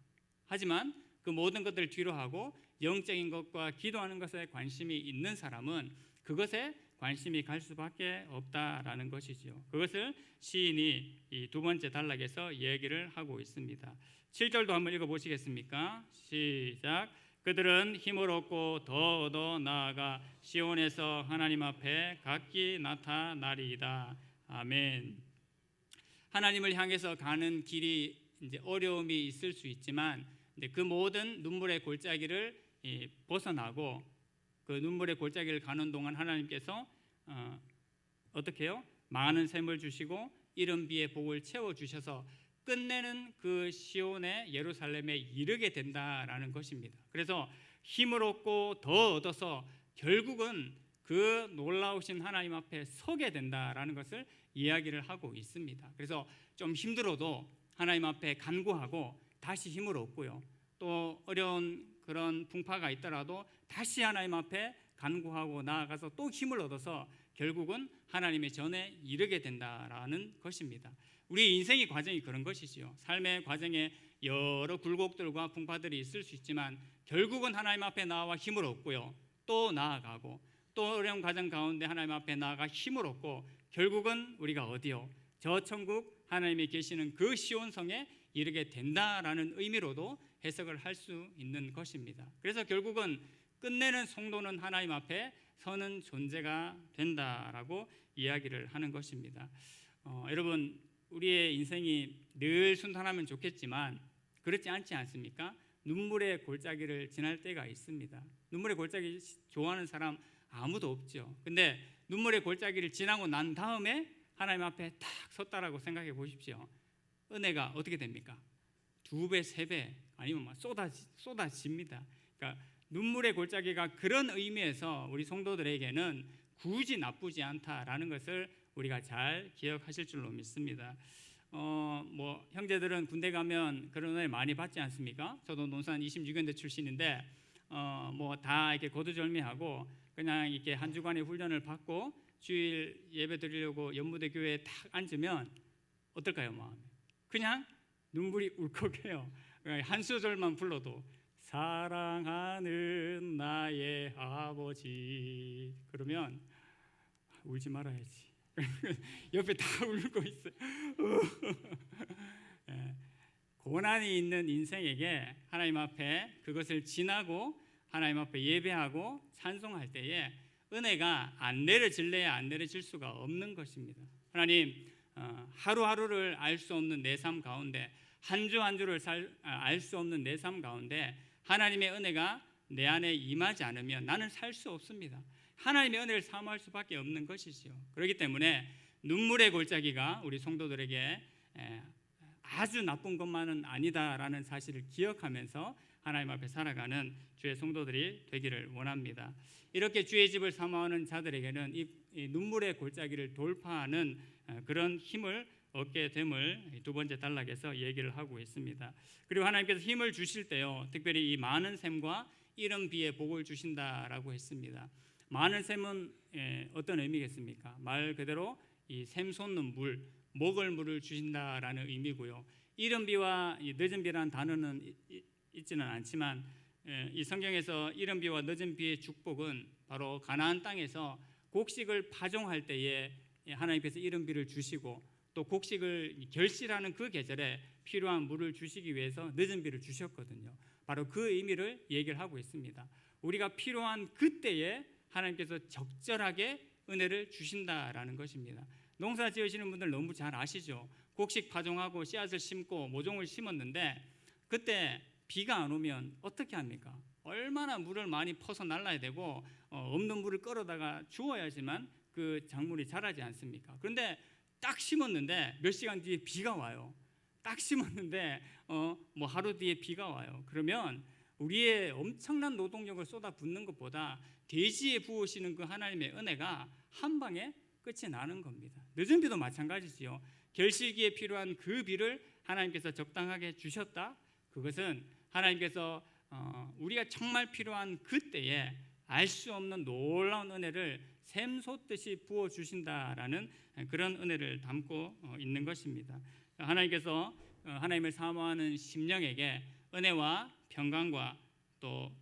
하지만 그 모든 것들을 뒤로 하고 영적인 것과 기도하는 것에 관심이 있는 사람은 그것에 관심이 갈 수밖에 없다라는 것이죠. 그것을 시인이 이 두 번째 단락에서 얘기를 하고 있습니다. 7절도 한번 읽어보시겠습니까? 시작. 그들은 힘을 얻고 더 얻어 나아가 시온에서 하나님 앞에 각기 나타나리이다. 아멘. 하나님을 향해서 가는 길이 이제 어려움이 있을 수 있지만 그 모든 눈물의 골짜기를 벗어나고 그 눈물의 골짜기를 가는 동안 하나님께서 어떻게 해요? 많은 샘을 주시고 이른 비의 복을 채워 주셔서 끝내는 그 시온의 예루살렘에 이르게 된다라는 것입니다. 그래서 힘을 얻고 더 얻어서 결국은 그 놀라우신 하나님 앞에 서게 된다라는 것을 이야기를 하고 있습니다. 그래서 좀 힘들어도 하나님 앞에 간구하고 다시 힘을 얻고요. 또 어려운 그런 풍파가 있더라도 다시 하나님 앞에 간구하고 나아가서 또 힘을 얻어서 결국은 하나님의 전에 이르게 된다라는 것입니다. 우리 인생의 과정이 그런 것이지요. 삶의 과정에 여러 굴곡들과 풍파들이 있을 수 있지만 결국은 하나님 앞에 나와 힘을 얻고요. 또 나아가고 또 어려운 과정 가운데 하나님 앞에 나아가 힘을 얻고 결국은 우리가 어디요? 저 천국 하나님이 계시는 그 시온성에 이르게 된다라는 의미로도 해석을 할 수 있는 것입니다. 그래서 결국은 끝내는 성도는 하나님 앞에 서는 존재가 된다라고 이야기를 하는 것입니다. 여러분, 우리의 인생이 늘 순탄하면 좋겠지만 그렇지 않지 않습니까? 눈물의 골짜기를 지날 때가 있습니다. 눈물의 골짜기 좋아하는 사람 아무도 없죠. 근데 눈물의 골짜기를 지나고 난 다음에 하나님 앞에 딱 섰다라고 생각해 보십시오. 은혜가 어떻게 됩니까? 2배, 3배 아니면 막 쏟아집니다. 그러니까 눈물의 골짜기가 그런 의미에서 우리 성도들에게는 굳이 나쁘지 않다라는 것을 우리가 잘 기억하실 줄로 믿습니다. 뭐 형제들은 군대 가면 그런 은혜 많이 받지 않습니까? 저도 논산 26연대 출신인데 뭐 다 이렇게 거두절미하고 그냥 이렇게 한 주간의 훈련을 받고 주일 예배 드리려고 연무대 교회에 딱 앉으면 어떨까요, 마음이? 그냥 눈물이 울컥해요. 한 소절만 불러도 사랑하는 나의 아버지, 그러면 울지 말아야지. 옆에 다 울고 있어요. 고난이 있는 인생에게 하나님 앞에 그것을 지나고 하나님 앞에 예배하고 찬송할 때에 은혜가 안 내려질래야 안 내려질 수가 없는 것입니다. 하나님, 하루하루를 알 수 없는 내 삶 가운데, 한 주 한 주를 알 수 없는 내 삶 가운데 하나님의 은혜가 내 안에 임하지 않으면 나는 살 수 없습니다. 하나님의 은혜를 사모할 수밖에 없는 것이지요. 그렇기 때문에 눈물의 골짜기가 우리 성도들에게 아주 나쁜 것만은 아니다라는 사실을 기억하면서 하나님 앞에 살아가는 주의 성도들이 되기를 원합니다. 이렇게 주의 집을 사모하는 자들에게는 이 눈물의 골짜기를 돌파하는 그런 힘을 얻게 됨을 두 번째 단락에서 얘기를 하고 있습니다. 그리고 하나님께서 힘을 주실 때요, 특별히 이 많은 샘과 이른 비에 복을 주신다라고 했습니다. 많은 샘은 어떤 의미겠습니까? 말 그대로 이 샘 솟는 물, 먹을 물을 주신다라는 의미고요. 이른 비와 늦은 비라는 단어는 있지는 않지만 이 성경에서 이른 비와 늦은 비의 축복은 바로 가나안 땅에서 곡식을 파종할 때에 하나님께서 이른 비를 주시고 또 곡식을 결실하는 그 계절에 필요한 물을 주시기 위해서 늦은 비를 주셨거든요. 바로 그 의미를 얘기를 하고 있습니다. 우리가 필요한 그때에 하나님께서 적절하게 은혜를 주신다라는 것입니다. 농사 지으시는 분들 너무 잘 아시죠? 곡식 파종하고 씨앗을 심고 모종을 심었는데 그때 비가 안 오면 어떻게 합니까? 얼마나 물을 많이 퍼서 날라야 되고 없는 물을 끌어다가 주어야지만 그 작물이 자라지 않습니까? 그런데 딱 심었는데 몇 시간 뒤에 비가 와요. 딱 심었는데 뭐 하루 뒤에 비가 와요. 그러면 우리의 엄청난 노동력을 쏟아붓는 것보다 대지에 부으시는 그 하나님의 은혜가 한 방에 끝이 나는 겁니다. 늦은 비도 마찬가지지요. 결실기에 필요한 그 비를 하나님께서 적당하게 주셨다. 그것은 하나님께서 우리가 정말 필요한 그때에 알 수 없는 놀라운 은혜를 샘솟듯이 부어주신다라는 그런 은혜를 담고 있는 것입니다. 하나님께서 하나님을 사모하는 심령에게 은혜와 평강과 또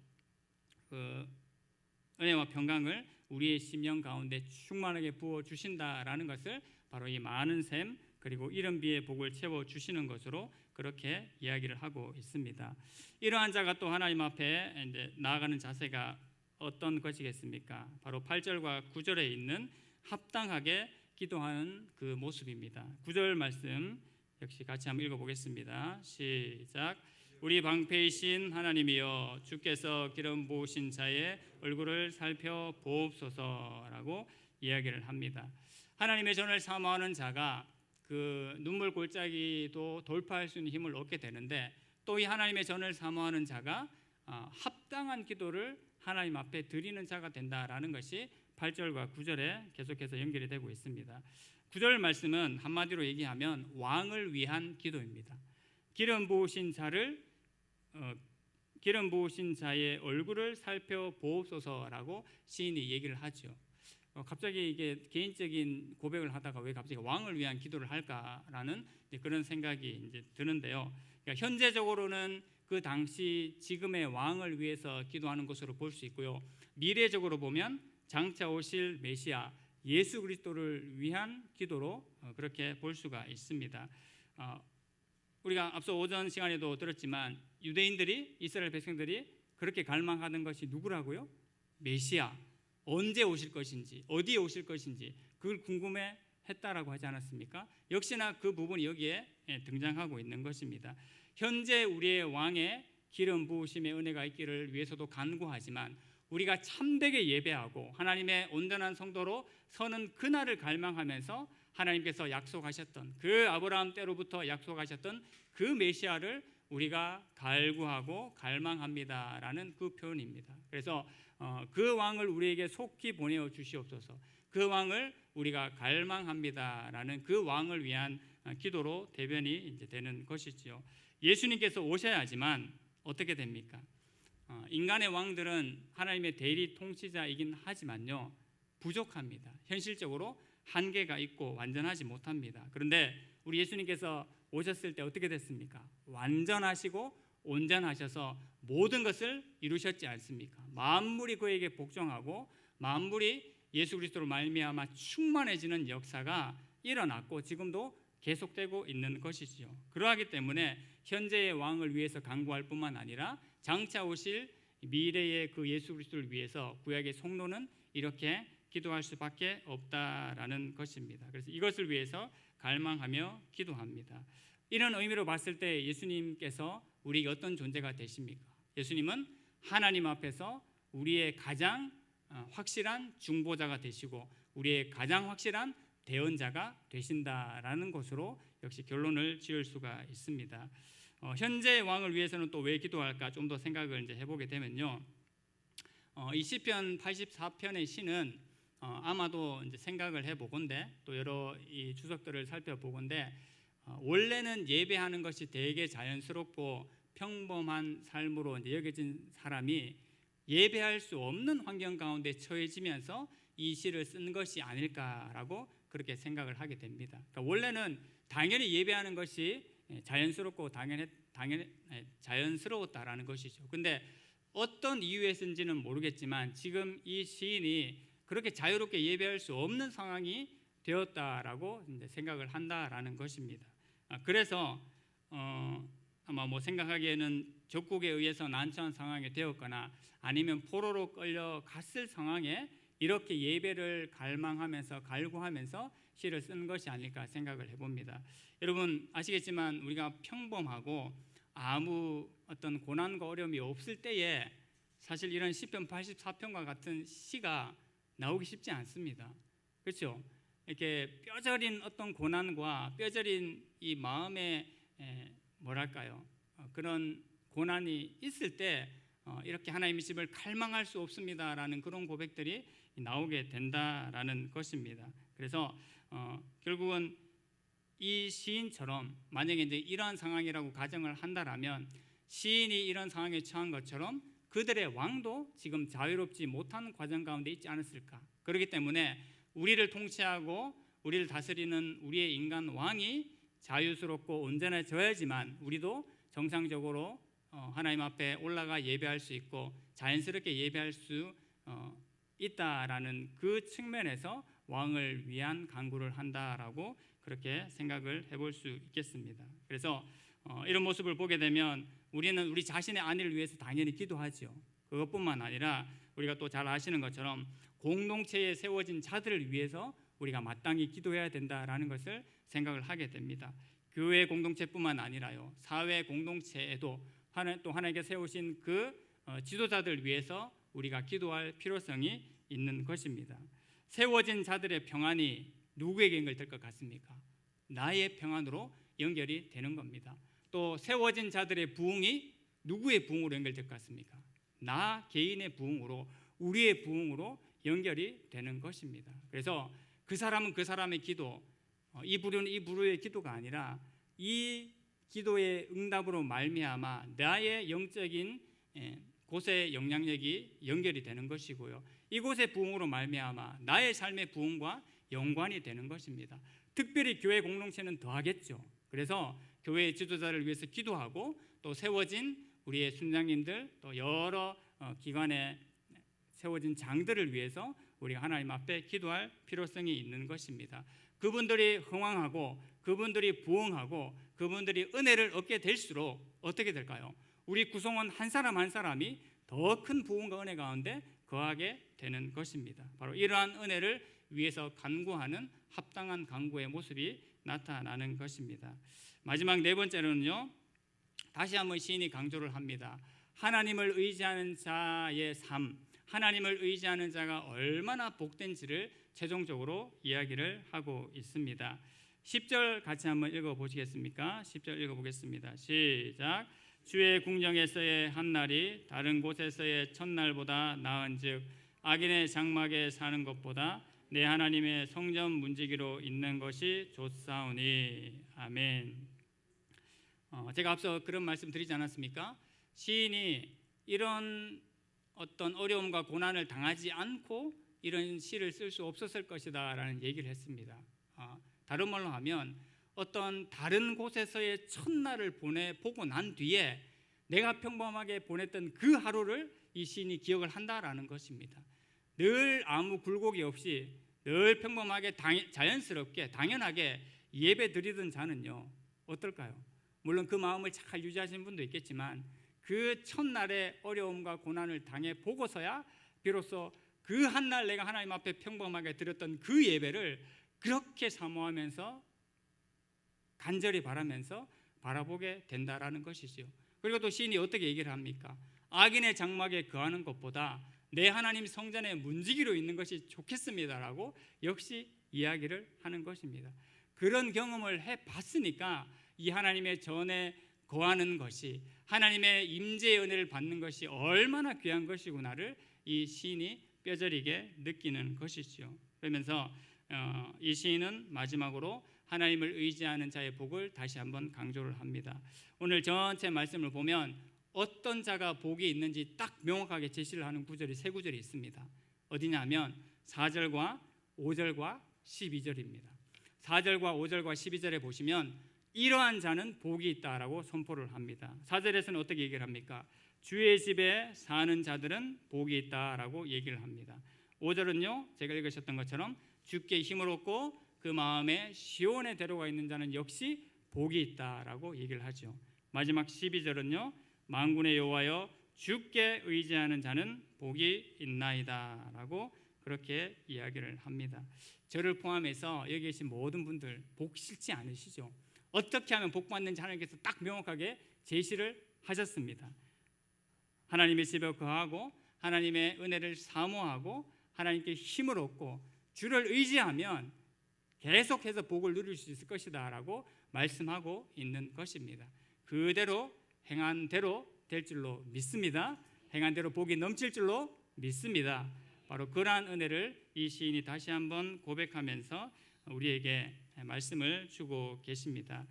은혜와 평강을 우리의 심령 가운데 충만하게 부어주신다라는 것을 바로 이 많은 샘 그리고 이른 비의 복을 채워주시는 것으로 그렇게 이야기를 하고 있습니다. 이러한 자가 또 하나님 앞에 이제 나아가는 자세가 어떤 것이겠습니까? 바로 8절과 9절에 있는 합당하게 기도하는 그 모습입니다. 9절 말씀 역시 같이 한번 읽어보겠습니다. 시작. 우리 방패이신 하나님이여 주께서 기름 부으신 자의 얼굴을 살펴보옵소서라고 이야기를 합니다. 하나님의 전을 사모하는 자가 그 눈물 골짜기도 돌파할 수 있는 힘을 얻게 되는데 또 이 하나님의 전을 사모하는 자가 합당한 기도를 하나님 앞에 드리는 자가 된다라는 것이 8절과 9절에 계속해서 연결이 되고 있습니다. 9절 말씀은 한마디로 얘기하면 왕을 위한 기도입니다. 기름 부으신 자의 얼굴을 살펴보옵소서라고 시인이 얘기를 하죠. 갑자기 이게 개인적인 고백을 하다가 왜 갑자기 왕을 위한 기도를 할까라는 그런 생각이 이제 드는데요. 그러니까 현재적으로는 그 당시 지금의 왕을 위해서 기도하는 것으로 볼 수 있고요. 미래적으로 보면 장차 오실 메시아 예수 그리스도를 위한 기도로 그렇게 볼 수가 있습니다. 우리가 앞서 오전 시간에도 들었지만 유대인들이 이스라엘 백성들이 그렇게 갈망하는 것이 누구라고요? 메시아. 언제 오실 것인지, 어디에 오실 것인지 그걸 궁금해했다라고 하지 않았습니까? 역시나 그 부분이 여기에 등장하고 있는 것입니다. 현재 우리의 왕의 기름 부으심의 은혜가 있기를 위해서도 간구하지만 우리가 참되게 예배하고 하나님의 온전한 성도로 서는 그날을 갈망하면서 하나님께서 약속하셨던 그 아브라함 때로부터 약속하셨던 그 메시아를 우리가 갈구하고 갈망합니다라는 그 표현입니다. 그래서 그 왕을 우리에게 속히 보내어 주시옵소서. 그 왕을 우리가 갈망합니다라는 그 왕을 위한 기도로 대변이 이제 되는 것이지요. 예수님께서 오셔야 하지만 어떻게 됩니까? 인간의 왕들은 하나님의 대리 통치자이긴 하지만요 부족합니다. 현실적으로 한계가 있고 완전하지 못합니다. 그런데 우리 예수님께서 오셨을 때 어떻게 됐습니까? 완전하시고 온전하셔서 모든 것을 이루셨지 않습니까? 만물이 그에게 복종하고 만물이 예수 그리스도로 말미암아 충만해지는 역사가 일어났고 지금도 계속되고 있는 것이지요. 그러하기 때문에 현재의 왕을 위해서 간구할 뿐만 아니라 장차 오실 미래의 그 예수 그리스도를 위해서 구약의 성도는 이렇게 기도할 수밖에 없다라는 것입니다. 그래서 이것을 위해서 갈망하며 기도합니다. 이런 의미로 봤을 때 예수님께서 우리에게 어떤 존재가 되십니까? 예수님은 하나님 앞에서 우리의 가장 확실한 중보자가 되시고 우리의 가장 확실한 대언자가 되신다라는 것으로 역시 결론을 지을 수가 있습니다. 현재 왕을 위해서는 또 왜 기도할까 좀 더 생각을 이제 해보게 되면요, 이 시편 84편의 시는 아마도 이제 생각을 해보건대 또 여러 이 주석들을 살펴보건대 원래는 예배하는 것이 되게 자연스럽고 평범한 삶으로 이제 여겨진 사람이 예배할 수 없는 환경 가운데 처해지면서 이 시를 쓴 것이 아닐까라고 그렇게 생각을 하게 됩니다. 그러니까 원래는 당연히 예배하는 것이 자연스럽고 자연스러웠다라는 것이죠. 근데 어떤 이유에서인지는 모르겠지만 지금 이 시인이 그렇게 자유롭게 예배할 수 없는 상황이 되었다라고 생각을 한다라는 것입니다. 그래서 아마 뭐 생각하기에는 적국에 의해서 난처한 상황이 되었거나 아니면 포로로 끌려갔을 상황에 이렇게 예배를 갈망하면서 갈구하면서 시를 쓴 것이 아닐까 생각을 해봅니다. 여러분 아시겠지만 우리가 평범하고 아무 어떤 고난과 어려움이 없을 때에 사실 이런 시편 84편과 같은 시가 나오기 쉽지 않습니다. 그렇죠? 이렇게 뼈저린 어떤 고난과 뼈저린 이 마음의 뭐랄까요? 그런 고난이 있을 때 이렇게 하나님의 집을 갈망할 수 없습니다라는 그런 고백들이 나오게 된다라는 것입니다. 그래서 결국은 이 시인처럼 만약에 이제 이러한 상황이라고 가정을 한다라면 시인이 이런 상황에 처한 것처럼 그들의 왕도 지금 자유롭지 못한 과정 가운데 있지 않았을까? 그렇기 때문에 우리를 통치하고 우리를 다스리는 우리의 인간 왕이 자유스럽고 온전해져야지만 우리도 정상적으로 하나님 앞에 올라가 예배할 수 있고 자연스럽게 예배할 수 있다라는 그 측면에서 왕을 위한 간구를 한다라고 그렇게 생각을 해볼 수 있겠습니다. 그래서 이런 모습을 보게 되면 우리는 우리 자신의 안위를 위해서 당연히 기도하죠. 그것뿐만 아니라 우리가 또 잘 아시는 것처럼 공동체에 세워진 자들을 위해서 우리가 마땅히 기도해야 된다라는 것을 생각을 하게 됩니다. 교회 공동체뿐만 아니라요, 사회 공동체에도 또 하나님께 세우신 그 지도자들 위해서 우리가 기도할 필요성이 있는 것입니다. 세워진 자들의 평안이 누구에게 연결될 것 같습니까? 나의 평안으로 연결이 되는 겁니다. 또 세워진 자들의 부흥이 누구의 부흥으로 연결될 것 같습니까? 나 개인의 부흥으로, 우리의 부흥으로 연결이 되는 것입니다. 그래서 그 사람은 그 사람의 기도, 이 부류는 이 부류의 기도가 아니라 이 기도의 응답으로 말미암아 나의 영적인 곳의 영향력이 연결이 되는 것이고요. 이곳의 부흥으로 말미암아 나의 삶의 부흥과 연관이 되는 것입니다. 특별히 교회 공동체는 더하겠죠. 그래서 교회의 지도자를 위해서 기도하고 또 세워진 우리의 순장님들 또 여러 기관에 세워진 장들을 위해서 우리가 하나님 앞에 기도할 필요성이 있는 것입니다. 그분들이 흥왕하고 그분들이 부흥하고 그분들이 은혜를 얻게 될수록 어떻게 될까요? 우리 구성원 한 사람 한 사람이 더 큰 부흥과 은혜 가운데 거하게 되는 것입니다. 바로 이러한 은혜를 위해서 간구하는 합당한 간구의 모습이 나타나는 것입니다. 마지막 네 번째로는요, 다시 한번 시인이 강조를 합니다. 하나님을 의지하는 자의 삶, 하나님을 의지하는 자가 얼마나 복된지를 최종적으로 이야기를 하고 있습니다. 10절 같이 한번 읽어보시겠습니까? 10절 읽어보겠습니다. 시작. 주의 궁정에서의 한날이 다른 곳에서의 첫날보다 나은즉 악인의 장막에 사는 것보다 내 하나님의 성전 문지기로 있는 것이 좋사오니. 아멘. 제가 앞서 그런 말씀 드리지 않았습니까? 시인이 이런 어떤 어려움과 고난을 당하지 않고 이런 시를 쓸 수 없었을 것이다 라는 얘기를 했습니다. 다른 말로 하면 어떤 다른 곳에서의 첫날을 보고 난 뒤에 내가 평범하게 보냈던 그 하루를 이 시인이 기억을 한다라는 것입니다. 늘 아무 굴곡이 없이 늘 평범하게 자연스럽게 당연하게 예배 드리던 자는요 어떨까요? 물론 그 마음을 잘 유지하시는 분도 있겠지만 그 첫날의 어려움과 고난을 당해 보고서야 비로소 그 한날 내가 하나님 앞에 평범하게 드렸던 그 예배를 그렇게 사모하면서 간절히 바라면서 바라보게 된다라는 것이죠. 그리고 또 시인이 어떻게 얘기를 합니까? 악인의 장막에 거하는 것보다 내 하나님 성전에 문지기로 있는 것이 좋겠습니다라고 역시 이야기를 하는 것입니다. 그런 경험을 해봤으니까 이 하나님의 전에 거하는 것이 하나님의 임재의 은혜를 받는 것이 얼마나 귀한 것이구나를 이 시인이 뼈저리게 느끼는 것이죠. 그러면서 이 시인은 마지막으로 하나님을 의지하는 자의 복을 다시 한번 강조를 합니다. 오늘 전체 말씀을 보면 어떤 자가 복이 있는지 딱 명확하게 제시를 하는 구절이 세 구절이 있습니다. 어디냐면 4절과 5절과 12절입니다. 4절과 5절과 12절에 보시면 이러한 자는 복이 있다라고 선포를 합니다. 4절에서는 어떻게 얘기를 합니까? 주의 집에 사는 자들은 복이 있다라고 얘기를 합니다. 5절은요, 제가 읽으셨던 것처럼 주께 힘을 얻고 그 마음에 시온에 데려가 있는 자는 역시 복이 있다라고 얘기를 하죠. 마지막 12절은요, 만군의 여호와여 주께 의지하는 자는 복이 있나이다라고 그렇게 이야기를 합니다. 저를 포함해서 여기 계신 모든 분들 복 싫지 않으시죠? 어떻게 하면 복 받는지 하나님께서 딱 명확하게 제시를 하셨습니다. 하나님의 집에 거하고 하나님의 은혜를 사모하고 하나님께 힘을 얻고 주를 의지하면 계속해서 복을 누릴 수 있을 것이다 라고 말씀하고 있는 것입니다. 그대로 행한 대로 될 줄로 믿습니다. 행한 대로 복이 넘칠 줄로 믿습니다. 바로 그러한 은혜를 이 시인이 다시 한번 고백하면서 우리에게 말씀을 주고 계십니다.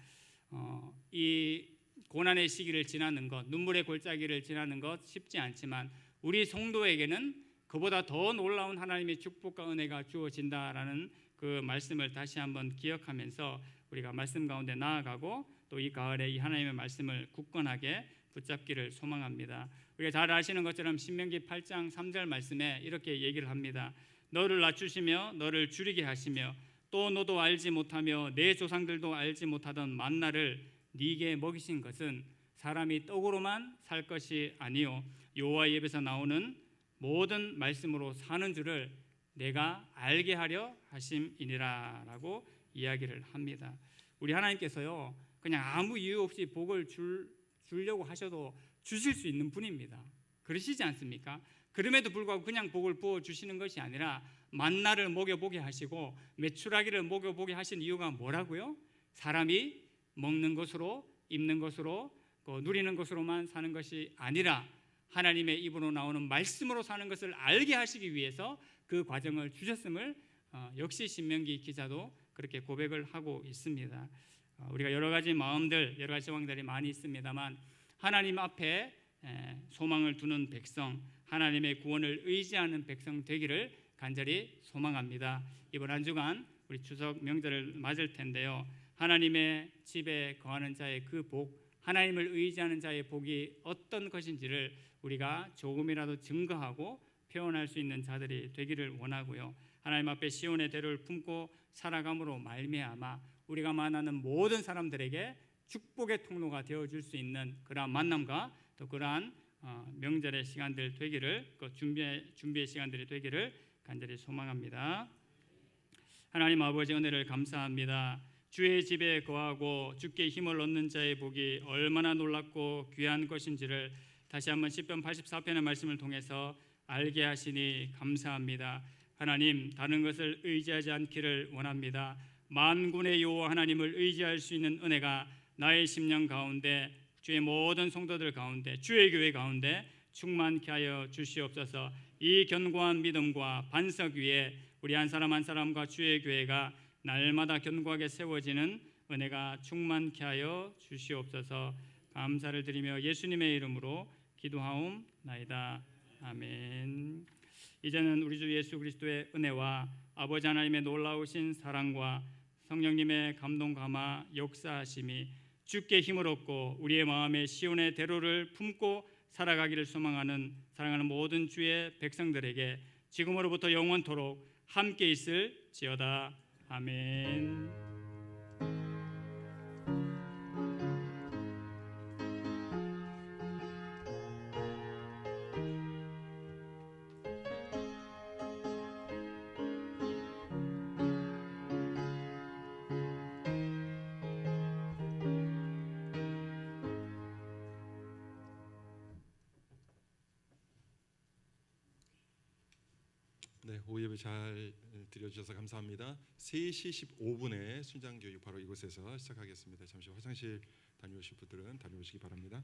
이 고난의 시기를 지나는 것, 눈물의 골짜기를 지나는 것 쉽지 않지만 우리 성도에게는 그보다 더 놀라운 하나님의 축복과 은혜가 주어진다라는 그 말씀을 다시 한번 기억하면서 우리가 말씀 가운데 나아가고 또 이 가을에 이 하나님의 말씀을 굳건하게 붙잡기를 소망합니다. 우리가 잘 아시는 것처럼 신명기 8장 3절 말씀에 이렇게 얘기를 합니다. 너를 낮추시며 너를 줄이게 하시며 또 너도 알지 못하며 내 조상들도 알지 못하던 만나를 네게 먹이신 것은 사람이 떡으로만 살 것이 아니요 여호와의 입에서 나오는 모든 말씀으로 사는 줄을 내가 알게 하려 하심이니라 라고 이야기를 합니다. 우리 하나님께서요 그냥 아무 이유 없이 복을 주려고 하셔도 주실 수 있는 분입니다. 그러시지 않습니까? 그럼에도 불구하고 그냥 복을 부어주시는 것이 아니라 만나를 먹여보게 하시고 메추라기를 먹여보게 하신 이유가 뭐라고요? 사람이 먹는 것으로 입는 것으로 누리는 것으로만 사는 것이 아니라 하나님의 입으로 나오는 말씀으로 사는 것을 알게 하시기 위해서 그 과정을 주셨음을 역시 신명기 기자도 그렇게 고백을 하고 있습니다. 우리가 여러 가지 마음들, 여러 가지 상황들이 많이 있습니다만 하나님 앞에 소망을 두는 백성, 하나님의 구원을 의지하는 백성 되기를 간절히 소망합니다. 이번 한 주간 우리 추석 명절을 맞을 텐데요. 하나님의 집에 거하는 자의 그 복, 하나님을 의지하는 자의 복이 어떤 것인지를 우리가 조금이라도 증거하고 표현할 수 있는 자들이 되기를 원하고요. 하나님 앞에 시온의 대로를 품고 살아감으로 말미암아 우리가 만나는 모든 사람들에게 축복의 통로가 되어줄 수 있는 그러한 만남과 또 그러한 명절의 시간들 되기를, 그 준비의 시간들이 되기를 간절히 소망합니다. 하나님 아버지 은혜를 감사합니다. 주의 집에 거하고 주께 힘을 얻는 자의 복이 얼마나 놀랍고 귀한 것인지를 다시 한번 시편 84편의 말씀을 통해서 알게 하시니 감사합니다. 하나님, 다른 것을 의지하지 않기를 원합니다. 만군의 여호와 하나님을 의지할 수 있는 은혜가 나의 심령 가운데, 주의 모든 성도들 가운데, 주의 교회 가운데 충만케 하여 주시옵소서. 이 견고한 믿음과 반석 위에 우리 한 사람 한 사람과 주의 교회가 날마다 견고하게 세워지는 은혜가 충만케 하여 주시옵소서. 감사를 드리며 예수님의 이름으로 기도하옵나이다. 아멘. 이제는 우리 주 예수 그리스도의 은혜와 아버지 하나님의 놀라우신 사랑과 성령님의 감동 감화 역사하심이 주께 힘을 얻고 우리의 마음에 시온의 대로를 품고 살아가기를 소망하는 사랑하는 모든 주의 백성들에게 지금으로부터 영원토록 함께 있을지어다. 아멘. 네, 오후 예배 잘 드려주셔서 감사합니다. 3시 15분에 순장교육 바로 이곳에서 시작하겠습니다. 잠시 화장실 다녀오실 분들은 다녀오시기 바랍니다.